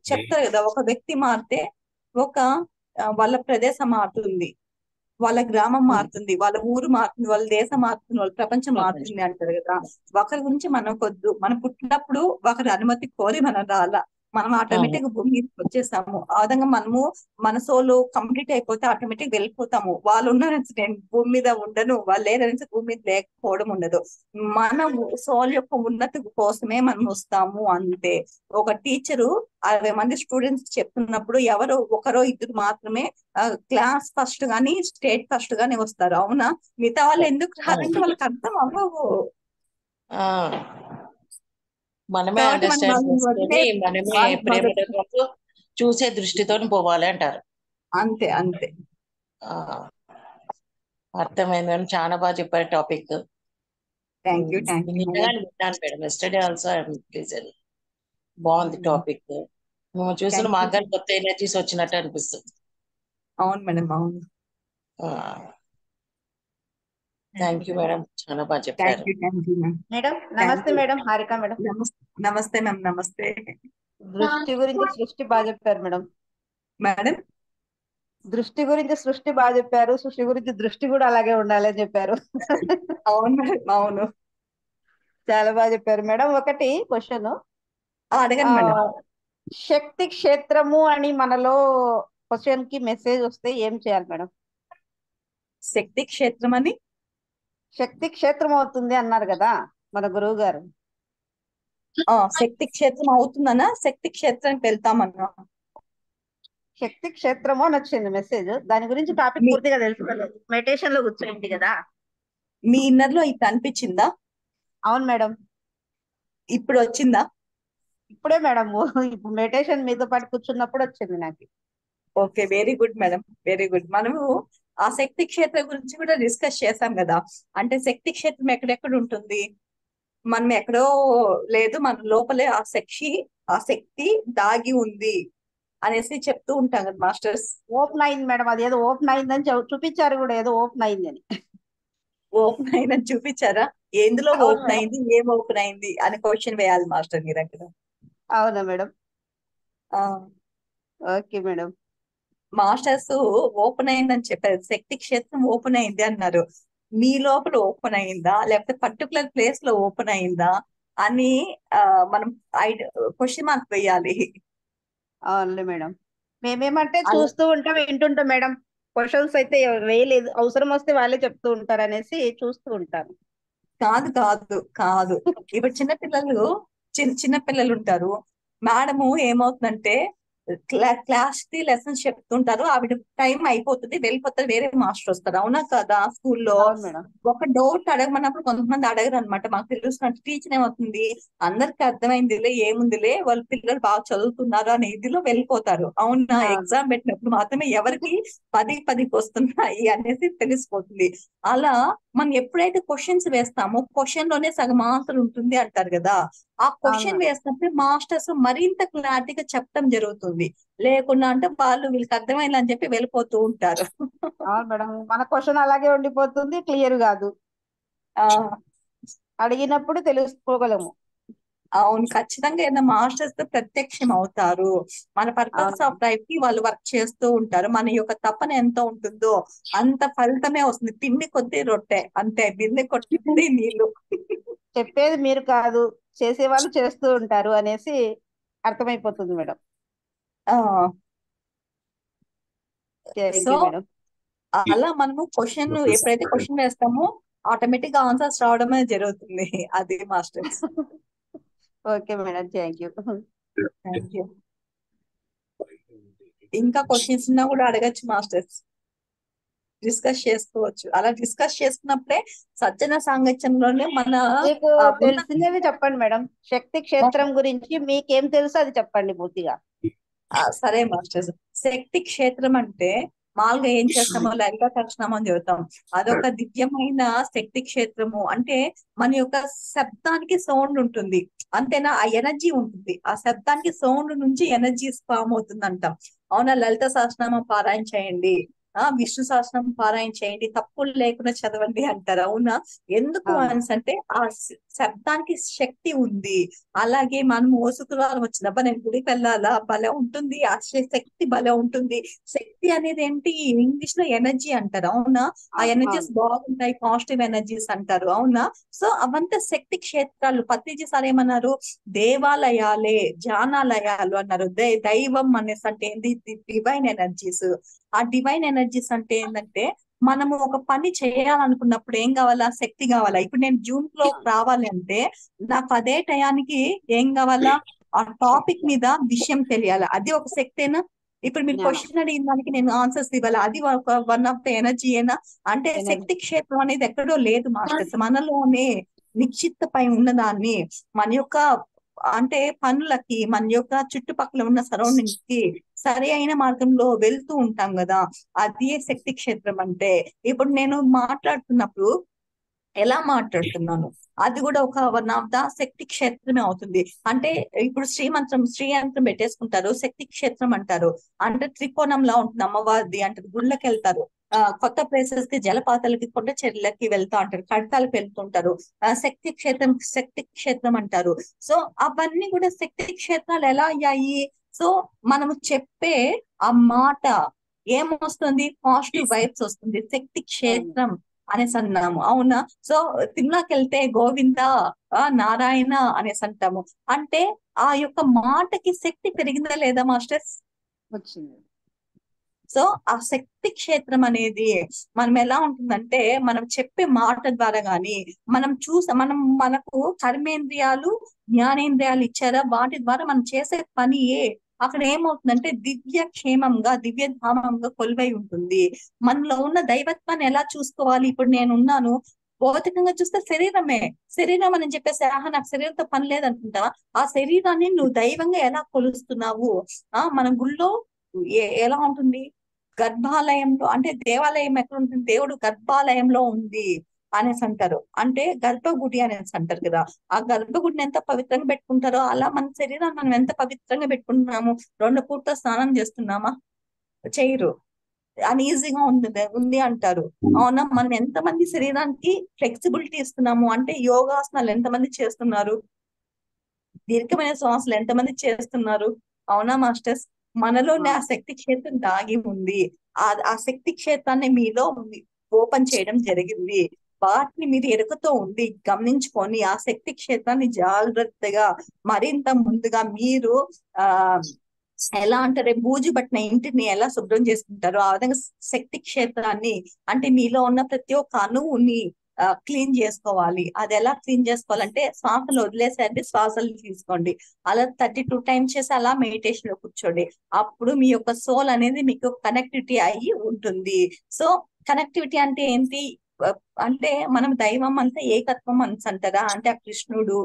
చెప్తారు కదా, ఒక వ్యక్తి మారితే వాళ్ళ ప్రదేశం మారుతుంది, వాళ్ళ గ్రామం మారుతుంది, వాళ్ళ ఊరు మారుతుంది, వాళ్ళ దేశం మారుతుంది, వాళ్ళ ప్రపంచం మారుతుంది అంటారు కదా. ఒకరి గురించి మనకొద్దు. మనం పుట్టినప్పుడు ఒకరి అనుమతి కోరి మనం రాలా, మనం ఆటోమేటిక్ భూమి మీదకి వచ్చేసాము. ఆ విధంగా మనము మన సోలు కంప్లీట్ అయిపోతే ఆటోమేటిక్ వెళ్ళిపోతాము. వాళ్ళు ఉన్నారని నేను భూమి మీద ఉండను, వాళ్ళు లేరని భూమి మీద లేకపోవడం ఉండదు. మన సోల్ యొక్క ఉన్నతి కోసమే మనం వస్తాము అంతే. ఒక టీచరు 60 మంది స్టూడెంట్స్ చెప్తున్నప్పుడు ఎవరో ఒకరో ఇద్దరు మాత్రమే క్లాస్ ఫస్ట్ గానీ స్టేట్ ఫస్ట్ గానీ వస్తారు. అవునా? మిగతా వాళ్ళు ఎందుకు రారంటే వాళ్ళకి అర్థం అవ్వవు. మనమే అండర్స్టాండ్ చేసుకొని మనమే ప్రేమతో చూసే దృష్టితో పోవాలి అంటారు. అంతే అంతే. అర్థమైంది మేడం, చాలా బాగా చెప్పారు టాపిక్. థ్యాంక్ యూ నిన్నగా మేడం. విన్నాను మేడం, ఎస్టర్డే ఆల్సో లిసన్. బాగుంది టాపిక్. మేము చూసిన థ్యాంక్ మాకు యూ. కానీ కొత్త ఎనర్జీస్ వచ్చినట్టు అనిపిస్తుంది. అవును మేడం, అవును. థ్యాంక్ యూ మేడం, చాలా బాగా చెప్పారు. Thank you ma'am. Madam thank నమస్తే యూ. Madam, Harika madam. నమస్తే మ్యామ్, నమస్తే దృష్టి గురించి సృష్టి బాగా చెప్పారు మేడం. మేడం. దృష్టి గురించి సృష్టి బాగా చెప్పారు, సృష్టి గురించి దృష్టి కూడా అలాగే ఉండాలి అని చెప్పారు. అవును మేడం, అవును. చాలా బాగా చెప్పారు మేడం. ఒకటి క్వశ్చన్, అడగండి మేడం. శక్తి క్షేత్రము అని మనలో క్వశ్చన్ కి మెసేజ్ వస్తే ఏం చేయాలి మేడం? శక్తి క్షేత్రం అని శక్తి క్షేత్రం అవుతుంది అన్నారు కదా మన గురువు గారు. శక్తి క్షేత్రం అవుతుందనా, శక్తి క్షేత్రానికి వెళ్తామన్నా? శక్తి క్షేత్రము అని వచ్చింది మెసేజ్. దాని గురించి టాపిక్ మీ పూర్తిగా తెలుసుకోలేదు. మెడిటేషన్ లో కూర్చోండి కదా. మీ ఇన్నర్ లో ఇప్పుడు అనిపించిందా? అవును మేడం, ఇప్పుడు వచ్చిందా? ఇప్పుడే మేడం. ఇప్పుడు మెడిటేషన్ మీతో పాటు కూర్చున్నప్పుడు వచ్చింది నాకు. Okay, very good madam, very good. మనము ఆ శక్తి క్షేత్రం గురించి కూడా డిస్కస్ చేసాం కదా. అంటే శక్తి క్షేత్రం ఎక్కడెక్కడ ఉంటుంది, మనం ఎక్కడో లేదు, మన లోపలే ఆ శక్తి దాగి ఉంది అనేసి చెప్తూ ఉంటాం కదా మాస్టర్స్. ఓపెన్ అయింది మేడం, అది ఏదో ఓపెన్ అయిందని చూపించారు కూడా, ఏదో ఓపెన్ అయిందని. ఓపెన్ అయిందని చూపించారా? ఎందులో అవును ఓపెన్ మేడం. అయింది, ఏం ఓపెన్ అయింది అని క్వశ్చన్ వేయాలి మాస్టర్ మీరు అక్కడ. అవునా మేడం? ఆ, ఓకే మేడం. మాస్టర్స్ ఓపెన్ అయిందని చెప్పారు, శక్తి క్షేత్రం ఓపెన్ అయింది అన్నారు. మీ లోపల ఓపెన్ అయిందా, లేకపోతే పర్టికులర్ ప్లేస్ లో ఓపెన్ అయిందా అని మనం క్వశ్చన్ మార్క్ వేయాలి. అవునులే మేడం. మేమేమంటే అలా చూస్తూ ఉంటాం, వింటుంటాం మేడం. క్వశ్చన్స్ అయితే వేయలేదు, అవసరం వస్తే వాళ్ళే చెప్తూ ఉంటారు అనేసి చూస్తూ ఉంటాను. కాదు కాదు కాదు. ఇప్పుడు చిన్న పిల్లలు ఉంటారు. మేడము ఏమవుతుందంటే క్లాస్ కి లెసన్స్ చెప్తుంటారు, ఆవిడ టైం అయిపోతుంది, వెళ్ళిపోతారు, వేరే మాస్టర్ వస్తారు. అవునా కదా? స్కూల్లో అవును మేడం. ఒక డౌట్ అడగమన్నప్పుడు కొంతమంది అడగరు అనమాట. మాకు తెలుస్తున్నట్టు టీచర్ ఏమవుతుంది, అందరికి అర్థమైందిలే, ఏముందిలే, వాళ్ళ పిల్లలు బాగా చదువుతున్నారు అనే ఇదిలో వెళ్ళిపోతారు. అవునా? అవును. ఎగ్జామ్ పెట్టినప్పుడు మాత్రమే ఎవరికి 10కి వస్తున్నాయి అనేసి తెలిసిపోతుంది. అలా మనం ఎప్పుడైతే క్వశ్చన్స్ వేస్తామో క్వశ్చన్ లోనే సగం ఆన్సర్ ఉంటుంది అంటారు కదా. ఆ అవును క్వశ్చన్ మేడం. వేసినప్పుడు మాస్టర్స్ మరింత క్లారిటీగా చెప్పడం జరుగుతుంది. లేకుండా అంటే వాళ్ళు వీళ్ళకి అర్థమైంది అని చెప్పి వెళ్ళిపోతూ ఉంటారు. అవును మేడం, మన క్వశ్చన్ అలాగే ఉండిపోతుంది, క్లియర్ కాదు. ఆ అడిగినప్పుడు తెలుసుకోగలము. అవును, ఖచ్చితంగా ఏదైనా మాస్టర్స్ తో ప్రత్యక్షం అవుతారు. మన పర్పస్ అవును ఆఫ్ లైఫ్ కి వాళ్ళు వర్క్ చేస్తూ ఉంటారు. మన యొక్క తపన ఎంత ఉంటుందో అంత ఫలితమే వస్తుంది. పిండి కొద్దీ రొట్టె అంతే, బిందె కొద్ది నీళ్లు. చెప్పేది మీరు కాదు, చేసే వాళ్ళు చేస్తూ ఉంటారు అనేసి అర్థమైపోతుంది మేడం. ఆ థ్యాంక్ సో యూ మేడం. అలా మనము ఎప్పుడైతే క్వశ్చన్ వేస్తామో ఆటోమేటిక్ గా ఆన్సర్స్ రావడమే జరుగుతుంది. అది masters. Okay madam, thank you. Thank you. ఇంకా క్వశ్చన్స్ ఉన్నా కూడా అడగచ్చు మాస్టర్స్, డిస్కస్ చేసుకోవచ్చు. అలా డిస్కస్ చేసుకున్నప్పుడే సజ్జన సాంగత్యంలోనే మన మీకు ఉన్న తెలిసిందేవి చెప్పండి మేడం. శక్తి క్షేత్రం గురించి మీకేం తెలుసు అది చెప్పండి పూర్తిగా. సరే మాస్టర్స్. శక్తి క్షేత్రం అంటే మామూలుగా ఏం చేస్తామో లలిత సహస్రనామం అని చెబుతాం. అదొక దివ్యమైన శక్తి క్షేత్రము. అంటే మన యొక్క శబ్దానికి సౌండ్ ఉంటుంది, అంతేనా? ఆ ఎనర్జీ ఉంటుంది. ఆ శబ్దానికి సౌండ్ నుంచి ఎనర్జీ ఫామ్ అవుతుంది అంటాం. అవునా? లలిత సహస్రనామం పారాయణ చేయండి, విష్ణు సహస్రనామం పారాయణ చేయండి, తప్పులు లేకుండా చదవండి అంటారు. అవునా? ఎందుకు అవును అంటే ఆ శబ్దానికి శక్తి ఉంది. అలాగే మనం శుక్రవారం వచ్చినప్పుడు నేను గుడికి వెళ్ళాలా, భలే ఉంటుంది, ఆ శక్తి భలే ఉంటుంది. శక్తి అనేది ఏంటి, ఇంగ్లీష్ లో ఎనర్జీ అంటారు. అవునా? ఆ అవును ఎనర్జీస్ అవును బాగుంటాయి, పాజిటివ్ ఎనర్జీస్ అంటారు. అవునా? సో అవంతా శక్తి క్షేత్రాలు. పత్రిజీ సార్ ఏమన్నారు, దేవాలయాలే ధ్యానాలయాలు అన్నారు. దైవం అనేసి అంటే ఏంటి, డివైన్ ఎనర్జీస్. ఆ డివైన్ ఎనర్జీస్ అంటే ఏంటంటే మనము ఒక పని చేయాలనుకున్నప్పుడు ఏం కావాలా, శక్తి కావాలా. ఇప్పుడు నేను జూన్ లో రావాలి అంటే నాకు అదే టయానికి ఏం కావాలా, ఆ టాపిక్ మీద విషయం తెలియాలి. అది ఒక శక్తేనా? ఇప్పుడు మీరు జ్ఞానం, క్వశ్చన్ అడిగిన దానికి నేను ఆన్సర్స్ ఇవ్వాలి, అది ఒక వన్ ఆఫ్ ద ఎనర్జీ ఏనా? అంటే ఎనర్జీ. శక్తి క్షేత్రం అనేది ఎక్కడో లేదు మాస్టర్స్, మనలోనే నిక్షిప్తపై ఉన్నదాన్ని, మన యొక్క అంటే పనులకి మన యొక్క చుట్టుపక్కల ఉన్న సరౌండింగ్స్ కి సరి అయిన మార్గంలో వెళ్తూ ఉంటాం కదా, అదే శక్తి క్షేత్రం అంటే. ఇప్పుడు నేను మాట్లాడుతున్నప్పుడు ఎలా మాట్లాడుతున్నాను, అది కూడా ఒక వన్ ఆఫ్ ద శక్తి క్షేత్రమే అవుతుంది. అంటే ఇప్పుడు శ్రీయంత్రం పెట్టేసుకుంటారు, శక్తి క్షేత్రం అంటారు. అంటే త్రికోణంలా ఉంటుంది అమ్మవారిది అంటారు. గుళ్ళకి వెళ్తారు, కొత్త ప్లేసెస్ కి, జలపాతాలకి, కొండ చెర్లకి వెళ్తా ఉంటారు, కడతాలకు వెళ్తుంటారు. శక్తి క్షేత్రం అంటారు. సో అవన్నీ కూడా శక్తి క్షేత్రాలు ఎలా అయ్యాయి? సో మనము చెప్పే ఆ మాట ఏమొస్తుంది, పాజిటివ్ వైబ్స్ వస్తుంది, శక్తి క్షేత్రం అనేసి అన్నాము. అవునా? సో తిరుమలకి వెళ్తే గోవింద నారాయణ అనేసి అంటాము. అంటే ఆ యొక్క మాటకి శక్తి పెరిగిందా లేదా మాస్టర్స్? వచ్చింది. సో ఆ శక్తి క్షేత్రం అనేది మనం ఎలా ఉంటుందంటే, మనం చెప్పే మాట ద్వారా గాని, మనకు కర్మేంద్రియాలు, జ్ఞానేంద్రియాలు ఇచ్చారా, వాటి ద్వారా మనం చేసే పని అక్కడ ఏమవుతుందంటే దివ్య క్షేమంగా, దివ్య ధామంగా కొలువై ఉంటుంది. మనలో ఉన్న దైవత్వాన్ని ఎలా చూసుకోవాలి? ఇప్పుడు నేను ఉన్నాను, భౌతికంగా చూస్తే శరీరం అని చెప్పేసి, నాకు శరీరంతో పని లేదనుకుంటావా? ఆ శరీరాన్ని నువ్వు దైవంగా ఎలా కొలుస్తున్నావు? మన గుళ్ళో ఎలా ఉంటుంది, గర్భాలయంలో, అంటే దేవాలయం ఎక్కడ ఉంటుంది, దేవుడు గర్భాలయంలో ఉంది అనేసి అంటారు. అంటే గర్భగుడి అనేసి అంటారు కదా. ఆ గర్భగుడిని ఎంత పవిత్రంగా పెట్టుకుంటారో, అలా మన శరీరాన్ని మనం ఎంత పవిత్రంగా పెట్టుకుంటున్నాము. 2 పూట స్నానం చేస్తున్నామా? చేయరు. అన్ఈజీగా ఉంది అంటారు. అవునా? మనం ఎంతమంది శరీరానికి ఫ్లెక్సిబిలిటీ ఇస్తున్నాము అంటే, యోగాసనాలు ఎంతమంది చేస్తున్నారు, దీర్ఘమైన శ్వాసలు ఎంతమంది చేస్తున్నారు? అవునా మాస్టర్స్? మనలోనే ఆ శక్తి క్షేత్రం దాగి ఉంది. ఆ శక్తి క్షేత్రాన్ని మీలో ఓపెన్ చేయడం జరిగింది. వాటిని మీరు ఎరుకతో ఉండి గమనించుకొని ఆ శక్తి క్షేత్రాన్ని జాగ్రత్తగా మరింత ముందుగా మీరు ఆ ఎలా అంటారు, బూజు పట్టిన ఇంటిని ఎలా శుభ్రం చేసుకుంటారో, ఆ విధంగా శక్తి క్షేత్రాన్ని, అంటే మీలో ఉన్న ప్రతి ఒక్క అణువుని క్లీన్ చేసుకోవాలి. అది ఎలా క్లీన్ చేసుకోవాలంటే, శ్వాసలు వదిలేసేయండి, శ్వాసలు తీసుకోండి. అలా 32 టైమ్స్ చేసి అలా మెడిటేషన్ లో కూర్చోండి. అప్పుడు మీ యొక్క సోల్ అనేది మీకు కనెక్టివిటీ అయ్యి ఉంటుంది. సో కనెక్టివిటీ అంటే ఏంటి? అంటే మనం దైవం అంతా ఏకత్వం అని అంటారా, అంటే ఆ కృష్ణుడు,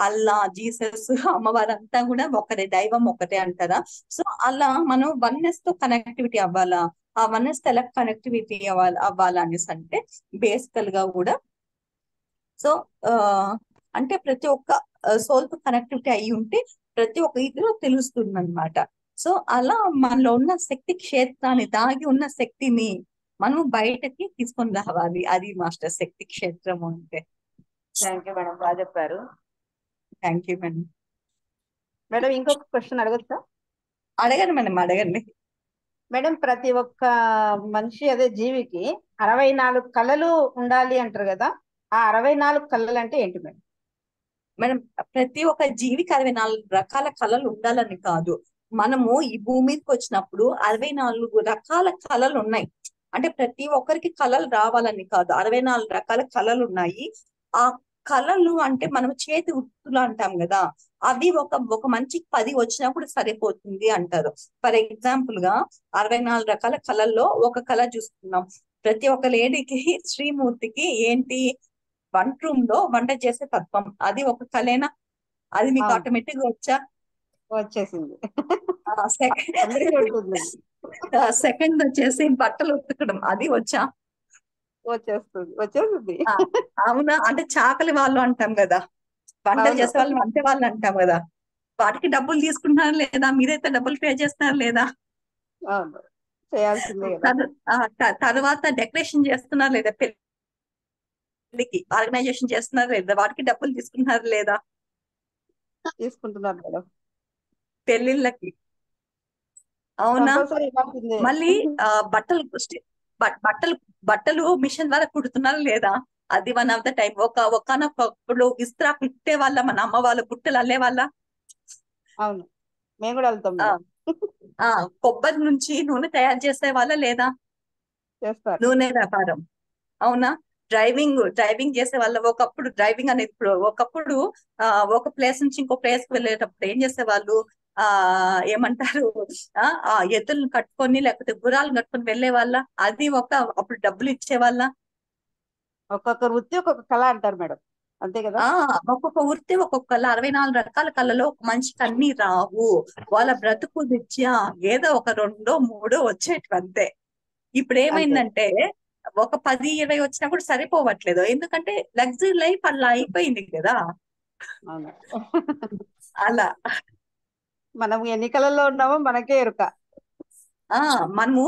అల్లా, జీసస్, అమ్మవారు అంతా కూడా ఒకరే, దైవం ఒకటే అంటారా? సో అలా మనం వన్నెస్ తో కనెక్టివిటీ అవ్వాలా? ఆ వన్నెస్ తో ఎలా కనెక్టివిటీ అవ్వాలా అనేసి అంటే, బేసికల్ గా కూడా సో అంటే ప్రతి ఒక్క సోల్ తో కనెక్టివిటీ అయి ఉంటే ప్రతి ఒక్క ఇదిలో తెలుస్తుంది అనమాట. సో అలా మనలో ఉన్న శక్తి క్షేత్రాన్ని, దాగి ఉన్న శక్తిని మనం బయటకి తీసుకొని రావాలి. అది మాస్టర్ శక్తి క్షేత్రం అంటే. థ్యాంక్ యూ మేడం, బాగా చెప్పారు. Thank you madam. మేడం ఇంకొక క్వశ్చన్ అడగచ్చా? అడగండి మేడం, అడగండి. మేడం ప్రతి ఒక్క మనిషి, అదే జీవికి 64 కళలు ఉండాలి అంటారు కదా, ఆ 64 కళలు అంటే ఏంటి మేడం? మేడం ప్రతి ఒక్క జీవికి 64 రకాల కళలు ఉండాలని కాదు. మనము ఈ భూమి మీదకి వచ్చినప్పుడు 64 రకాల కళలు ఉన్నాయి. అంటే ప్రతి ఒక్కరికి కళలు రావాలని కాదు, 64 రకాల కళలు ఉన్నాయి. ఆ కళలు అంటే మనం చేతి వృత్తులు అంటాం కదా, అవి ఒక మనిషికి 10 వచ్చినప్పుడు సరిపోతుంది అంటారు. ఫర్ ఎగ్జాంపుల్ గా 64 రకాల కళల్లో ఒక కళ చూసుకున్నాం. ప్రతి ఒక్క లేడీకి, శ్రీమూర్తికి ఏంటి, వంట రూమ్ లో వంట చేసే తత్వం, అది ఒక కళేనా? అది మీకు అవును. ఆటోమేటిక్ గా వచ్చా? వచ్చేసింది. సెకండ్ ఉంటుంది. సెకండ్ వచ్చేసి బట్టలు ఉతకడం, అది వచ్చా? వచ్చేస్తుంది. అవునా? అంటే చాకలి వాళ్ళు అంటాం కదా, వంటలు అవును. చేసే వాళ్ళు వంట వాళ్ళు అంటాం కదా, వాటికి డబ్బులు తీసుకుంటున్నారు లేదా? మీరైతే డబ్బులు పే చేస్తున్నారు లేదా? అవును, చేయాల్సిందే కదా. తర్వాత డెకరేషన్ చేస్తున్నారు లేదా, పెళ్లికి ఆర్గనైజేషన్ చేస్తున్నారు లేదా, వాటికి డబ్బులు తీసుకుంటున్నారు లేదా? తీసుకుంటున్నారు మేడం. పెళ్లిళ్ళకి. అవునా? కంపల్సరీ ఇవ్వాల్సిందే. మళ్ళీ బట్టలు బట్టలు బట్టలు మిషన్ ద్వారా కుడుతున్నారు లేదా? అది వన్ ఆఫ్ ద టైం. ఒకనొకప్పుడు ఇస్త్రా కుట్టే వాళ్ళ, మన అమ్మ వాళ్ళ బుట్టలు అల్లే వాళ్ళ. అవును, మేము కూడా వెళ్తాం మేడం. కొబ్బరి నుంచి నూనె తయారు చేసే వాళ్ళ లేదా? చేస్తారు. నూనె వ్యాపారం. అవునా? డ్రైవింగ్ చేసే వాళ్ళ. ఒకప్పుడు డ్రైవింగ్ అనేది, ఒకప్పుడు ఒక ప్లేస్ నుంచి ఇంకో ప్లేస్ కి వెళ్ళేటప్పుడు ఏం చేసేవాళ్ళు, ఏమంటారు, ఎద్దులను కట్టుకొని లేకపోతే గుర్రాలను కట్టుకొని వెళ్లే వాళ్ళ. అది అప్పుడు డబ్బులు ఇచ్చే వాళ్ళ. ఒక్కొక్క వృత్తి ఒక్కొక్క కళ అంటారు మేడం. అంతే కదా. ఒక్కొక్క వృత్తి ఒక్కొక్క కళ, 64 రకాల కళలో ఒక మనిషికి అన్ని రావు. వాళ్ళ బ్రతుకు రీత్యా ఏదో ఒక 2 3 వచ్చేటివి అంతే. ఇప్పుడు అంతే. ఏమైందంటే ఒక 10 20 వచ్చినా కూడా సరిపోవట్లేదు, ఎందుకంటే లగ్జరీ లైఫ్ అలా అయిపోయింది కదా. అవును. అలా మనం ఎన్ని కళల్లో ఉన్నామో మనకే ఎరుక. మనము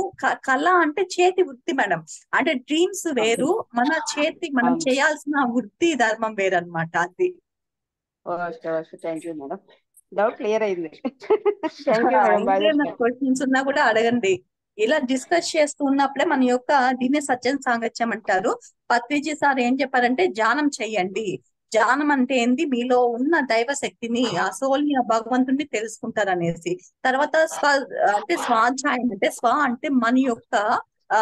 కళ అంటే చేతి వృత్తి మేడం. అంటే డ్రీమ్స్ వేరు, మన చేతి మనం అవును. చేయాల్సిన వృత్తి ధర్మం వేరు అనమాట. అది okay okay, thank you madam, doubt clear అయింది. థ్యాంక్ యూ మేడం, బాగా ఇంకేమైనా చెప్పారు. క్వశ్చన్స్ ఉన్నా కూడా అడగండి. ఇలా డిస్కస్ చేస్తూ ఉన్నప్పుడే మన యొక్క దీన్ని సత్యం సాంగత్యం అంటారు. పత్రిజీ సార్ ఏం చెప్పారంటే ధ్యానం చెయ్యండి. ధ్యానం అంటే ఏంది, మీలో ఉన్న దైవ శక్తిని, ఆ సోల్ ని, ఆ భగవంతుడిని తెలుసుకుంటారు అనేసి. తర్వాత అంటే స్వాధ్యాయం అంటే అంటే మన యొక్క ఆ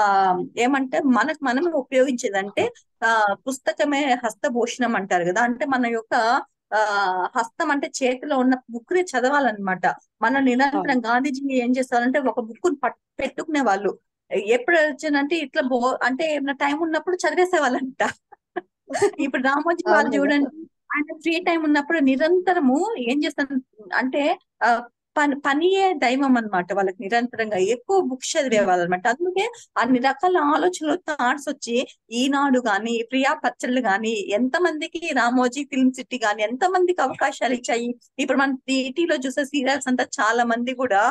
ఏమంటే మనకు మనమే ఉపయోగించేదంటే పుస్తకమే హస్తభూషణం అంటారు కదా. అంటే మన యొక్క హస్తం అంటే చేతిలో ఉన్న బుక్ ని చదవాలన్నమాట. మన నిరంతరం గాంధీజీ ఏం చేస్తారంటే ఒక బుక్ పెట్టుకునే వాళ్ళు. ఎప్పుడు వచ్చిందంటే ఇట్లా అంటే ఏమైనా టైం ఉన్నప్పుడు చదివేసే వాళ్ళంట. ఇప్పుడు రామోజీ వాళ్ళు అవును కదా. చూడండి, ఆయన ఫ్రీ టైం ఉన్నప్పుడు నిరంతరము ఏం చేస్తాను అంటే ఆ పనియే దైవం అన్నమాట. వాళ్ళకి నిరంతరంగా ఎక్కువ బుక్స్ చదివే వాళ్ళు అనమాట. అందుకే అన్ని రకాల ఆలోచనలు థాట్స్ వచ్చి ఈనాడు గాని, ప్రియా పచ్చళ్ళు గాని, ఎంతమందికి రామోజీ ఫిల్మ్ సిటీ గాని ఎంతమందికి అవకాశాలు ఇచ్చాయి. ఇప్పుడు మన టీటీలో చూసే సీరియల్స్ అంతా చాలా మంది కూడా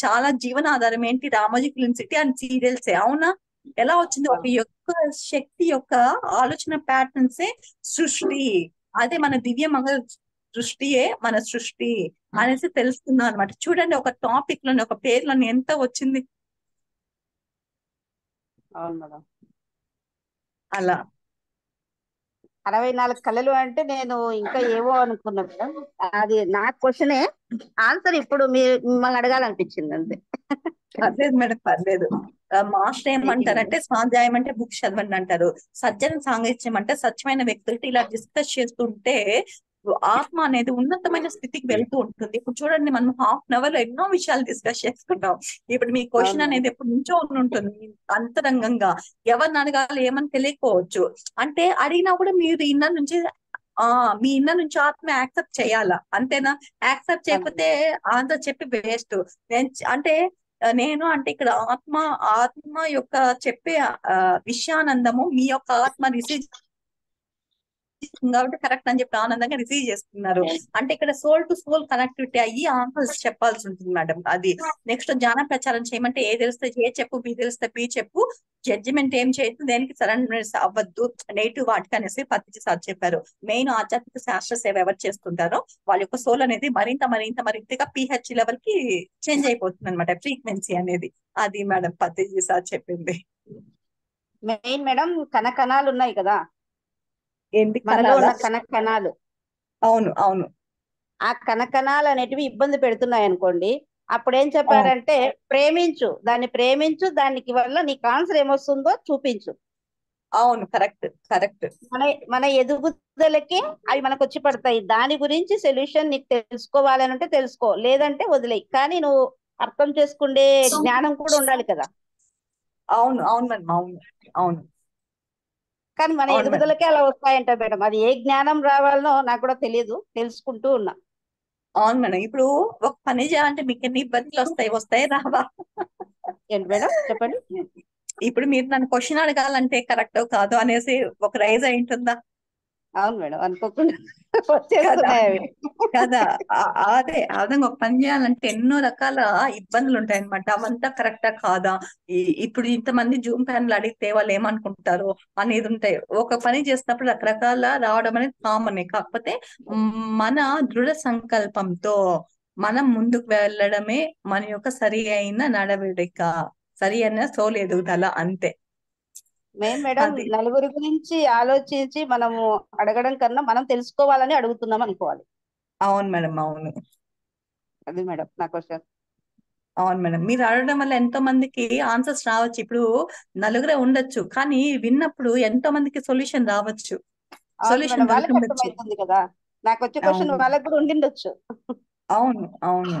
చాలా జీవనాధారం ఏంటి, రామోజీ ఫిల్మ్ సిటీ అండ్ సీరియల్సే. అవునా? ఎలా వచ్చింది? ఒక యొక్క శక్తి యొక్క ఆలోచన ప్యాటర్న్సే సృష్టి. అదే మన దివ్య మంగళ దృష్టియే మన సృష్టి అనేసి తెలుసుకున్నాం అనమాట. చూడండి, ఒక టాపిక్ లోని ఒక పేర్లోని ఎంత వచ్చింది. అవును మేడం. అలా 64 కళలు అంటే నేను ఇంకా ఏవో అనుకున్నా మేడం. అది నా క్వశ్చనే ఆన్సర్ ఇప్పుడు మిమ్మల్ని అడగాలనిపించింది అంతే. పర్లేదు మేడం, పర్లేదు. మాస్టర్ ఏమంటారంటే స్వాధ్యాయం అంటే బుక్ చదవండి అంటారు. సజ్జన సాంగత్యం అంటే స్వచ్ఛమైన వ్యక్తులతో ఇలా డిస్కస్ చేస్తుంటే ఆత్మ అనేది ఉన్నతమైన స్థితికి వెళ్తూ ఉంటుంది. ఇప్పుడు చూడండి, మనం ½ అవర్ లో ఎన్నో విషయాలు డిస్కస్ చేసుకుంటాం. ఇప్పుడు మీ క్వశ్చన్ అనేది ఎప్పుడు నుంచో ఉంటుంది అంతరంగంగా. ఎవరిని అడగాలి ఏమని తెలియకపోవచ్చు. అంటే అడిగినా కూడా మీరు ఇన్నర్ నుంచి మీ ఇన్నర్ నుంచి ఆత్మ యాక్సెప్ట్ చేయాలా, అంతేనా? యాక్సెప్ట్ చేయకపోతే ఆన్సర్ చెప్పి వేస్ట్. అంటే నేను అంటే ఇక్కడ ఆత్మ యొక్క చెప్పే విషయానందము మీ యొక్క ఆత్మ రిసీవ్ కాబట్టి కరెక్ట్ అని చెప్పి ఆనందంగా రిసీవ్ చేస్తున్నారు. అంటే ఇక్కడ సోల్ టు సోల్ కనెక్టివిటీ అయ్యి ఆన్సర్స్ చెప్పాల్సి ఉంటుంది మేడం. అది నెక్స్ట్ జ్ఞాన ప్రచారం చేయమంటే ఏ తెలిస్తే ఏ చెప్పు, బి తెలిస్తే బి చెప్పు, జడ్జిమెంట్ ఏం చేయొద్దు, దేనికి సరెండర్ అవ్వద్దు, నెగిటివ్ వాటికి అనేసి పత్రిక సార్ చెప్పారు. మెయిన్ ఆధ్యాత్మిక శాస్త్ర సేవ ఎవరు చేస్తుంటారో వాళ్ళ యొక్క సోల్ అనేది మరింతగా పిహెచ్ లెవెల్ కి చేంజ్ అయిపోతుంది అనమాట, ఫ్రీక్వెన్సీ అనేది. అది మేడం పత్రిక సార్ చెప్పింది. మెయిన్ మేడం కణాలు ఉన్నాయి కదా ఏంటి మనలో కనాలా? ఉన్న కణాలు. అవును అవును. ఆ కణాలు అనేటివి ఇబ్బంది పెడుతున్నాయి అనుకోండి, అప్పుడు ఏం చెప్పారంటే దాన్ని ప్రేమించు, దానికి వల్ల నీకు ఆన్సర్ ఏమొస్తుందో చూపించు. అవును, కరెక్ట్ కరెక్ట్. మన ఎదుగుదలకి అవి మనకు వచ్చి పడతాయి. దాని గురించి సొల్యూషన్ నీకు తెలుసుకోవాలని అంటే తెలుసుకో, లేదంటే వదిలేయి. కానీ నువ్వు అర్థం చేసుకునే జ్ఞానం కూడా ఉండాలి కదా. అవును అవును మేడం, అవును అవును. కానీ మన అవును మేడం, ఎదుగుదలకే అలా వస్తాయంట మేడం. అది ఏ జ్ఞానం రావాలనో నాకు కూడా తెలియదు, తెలుసుకుంటూ ఉన్నా. అవును మేడం. ఇప్పుడు ఒక పని చేయాలంటే మీకు ఎన్ని ఇబ్బందులు వస్తాయి రావా? ఏంటి మేడం చెప్పండి. ఇప్పుడు మీరు నన్ను క్వశ్చన్ అడగాలంటే కరెక్ట్ కాదు అనేసి ఒక రైజ్ అయి ఉంటుందా? అవును మేడం, అనుకోకుండా కదా వచ్చేస్తున్నాయి అవి. కదా. అదే విధంగా ఒక పని చేయాలంటే ఎన్నో రకాల ఇబ్బందులు ఉంటాయి అనమాట. అవంతా కరెక్టా కాదా, ఇప్పుడు ఇంతమంది జూమ్ ప్యాన్లు అడిగితే వాళ్ళు ఏమనుకుంటారు అనేది ఉంటాయి. ఒక పని చేసినప్పుడు రకరకాల రావడం అనేది కామన్. కాకపోతే మన దృఢ సంకల్పంతో మనం ముందుకు వెళ్ళడమే మన యొక్క సరి అయిన నడవడిక, సరి అయిన సోలు ఎదుగుదల, అంతే. మెయిన్ మేడం అది నలుగురి గురించి ఆలోచించి మనము అడగడం కన్నా మనం తెలుసుకోవాలని అడుగుతున్నాం అనుకోవాలి. అవును మేడం, అవును అది మేడం నా క్వశ్చన్. అవును మేడం. మీరు అడగడం వల్ల ఎంతో మందికి ఆన్సర్స్ రావచ్చు. ఇప్పుడు నలుగురే ఉండొచ్చు, కానీ విన్నప్పుడు ఎంతో మందికి సొల్యూషన్ రావచ్చు, అవును మేడం, సొల్యూషన్ వాళ్ళకి దొరుకుండొచ్చు. అర్థమవుతుంది కదా. నాకు వచ్చే క్వశ్చన్ అవును వాళ్ళకి కూడా ఉండిండొచ్చు. అవును అవును.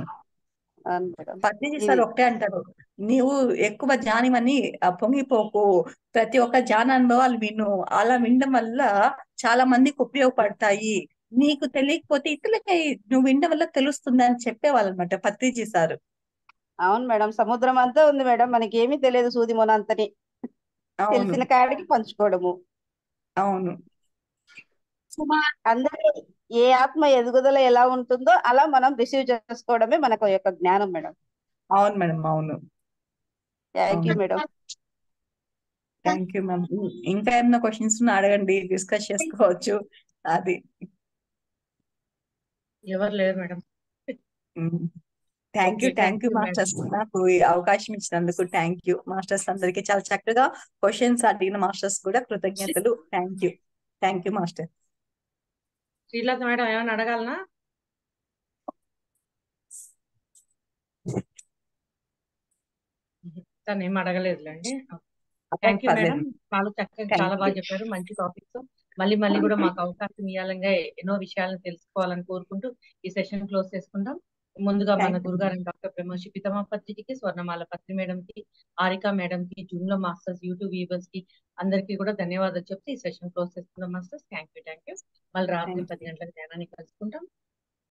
అవును మేడం. పత్రిజీ ఇది సార్ ఒకటే అంటారు, నీవు ఎక్కువ జానివని పొంగిపోకు. ప్రతి ఒక్క జాన అనుభవాలు విను. అలా వినడం వల్ల చాలా మందికి ఉపయోగపడతాయి. నీకు తెలియకపోతే ఇతరులకి నువ్వు వినడం వల్ల తెలుస్తుంది అని చెప్పేవాళ్ళు అనమాట పత్రిజీ సార్. అవును మేడం, సముద్రం అంతా ఉంది మేడం, మనకి ఏమీ తెలియదు సూది మొన అంతని. అవును తెలిసిన కాడికి పంచుకోవడము. అవును అందరూ ఏ ఆత్మ ఎదుగుదల ఎలా ఉంటుందో అలా మనం రిసీవ్ చేసుకోవడమే మనకు యొక్క జ్ఞానం మేడం. అవును మేడం. అవును థ్యాంక్ యూ అవును. మేడం. Thank you ma'am. ఇంకా ఏమైనా క్వశ్చన్స్ అడగండి, డిస్కస్ చేసుకోవచ్చు. అది ఎవరు లేరు madam. Thank you okay, thank you madam. Masters. నాకు ఈ అవకాశం ఇచ్చినందుకు థ్యాంక్ యూ మాస్టర్స్. అందరికి చాలా చక్కగా క్వశ్చన్స్ అడిగిన మాస్టర్స్ కూడా కృతజ్ఞతలు. Thank you master. Srilatha madam ఏమైనా అడగాలనా? తను ఏం అడగలేదులేండి. థ్యాంక్ యూ మేడం, పర్లేదు. చాలా చక్కగా థ్యాంక్ చాలా బాగా యూ. చెప్పారు. మంచి టాపిక్స్. మళ్ళీ మళ్ళీ కూడా మాకు అవకాశం ఇవ్వాలంగా ఎన్నో విషయాలను తెలుసుకోవాలని కోరుకుంటూ ఈ సెషన్ క్లోజ్ చేసుకుందాం. ముందుగా మన థ్యాంక్ యూ. గురుగారు డాక్టర్ బ్రహ్మశ్రీ పితామహ పత్రిజీకి, స్వర్ణమాల పత్రి మేడం కి, హారిక మేడం కి, జూమ్ లో మాస్టర్స్, యూట్యూబ్ వ్యూవర్స్ కి అందరికీ కూడా ధన్యవాదాలు చెప్తే ఈ సెషన్ క్లోజ్ చేసుకుందాం మాస్టర్స్. Thank you. మళ్ళీ రాత్రి థ్యాంక్ యూ. 10 గంటలకు ధ్యానాన్ని కలుసుకుంటాం.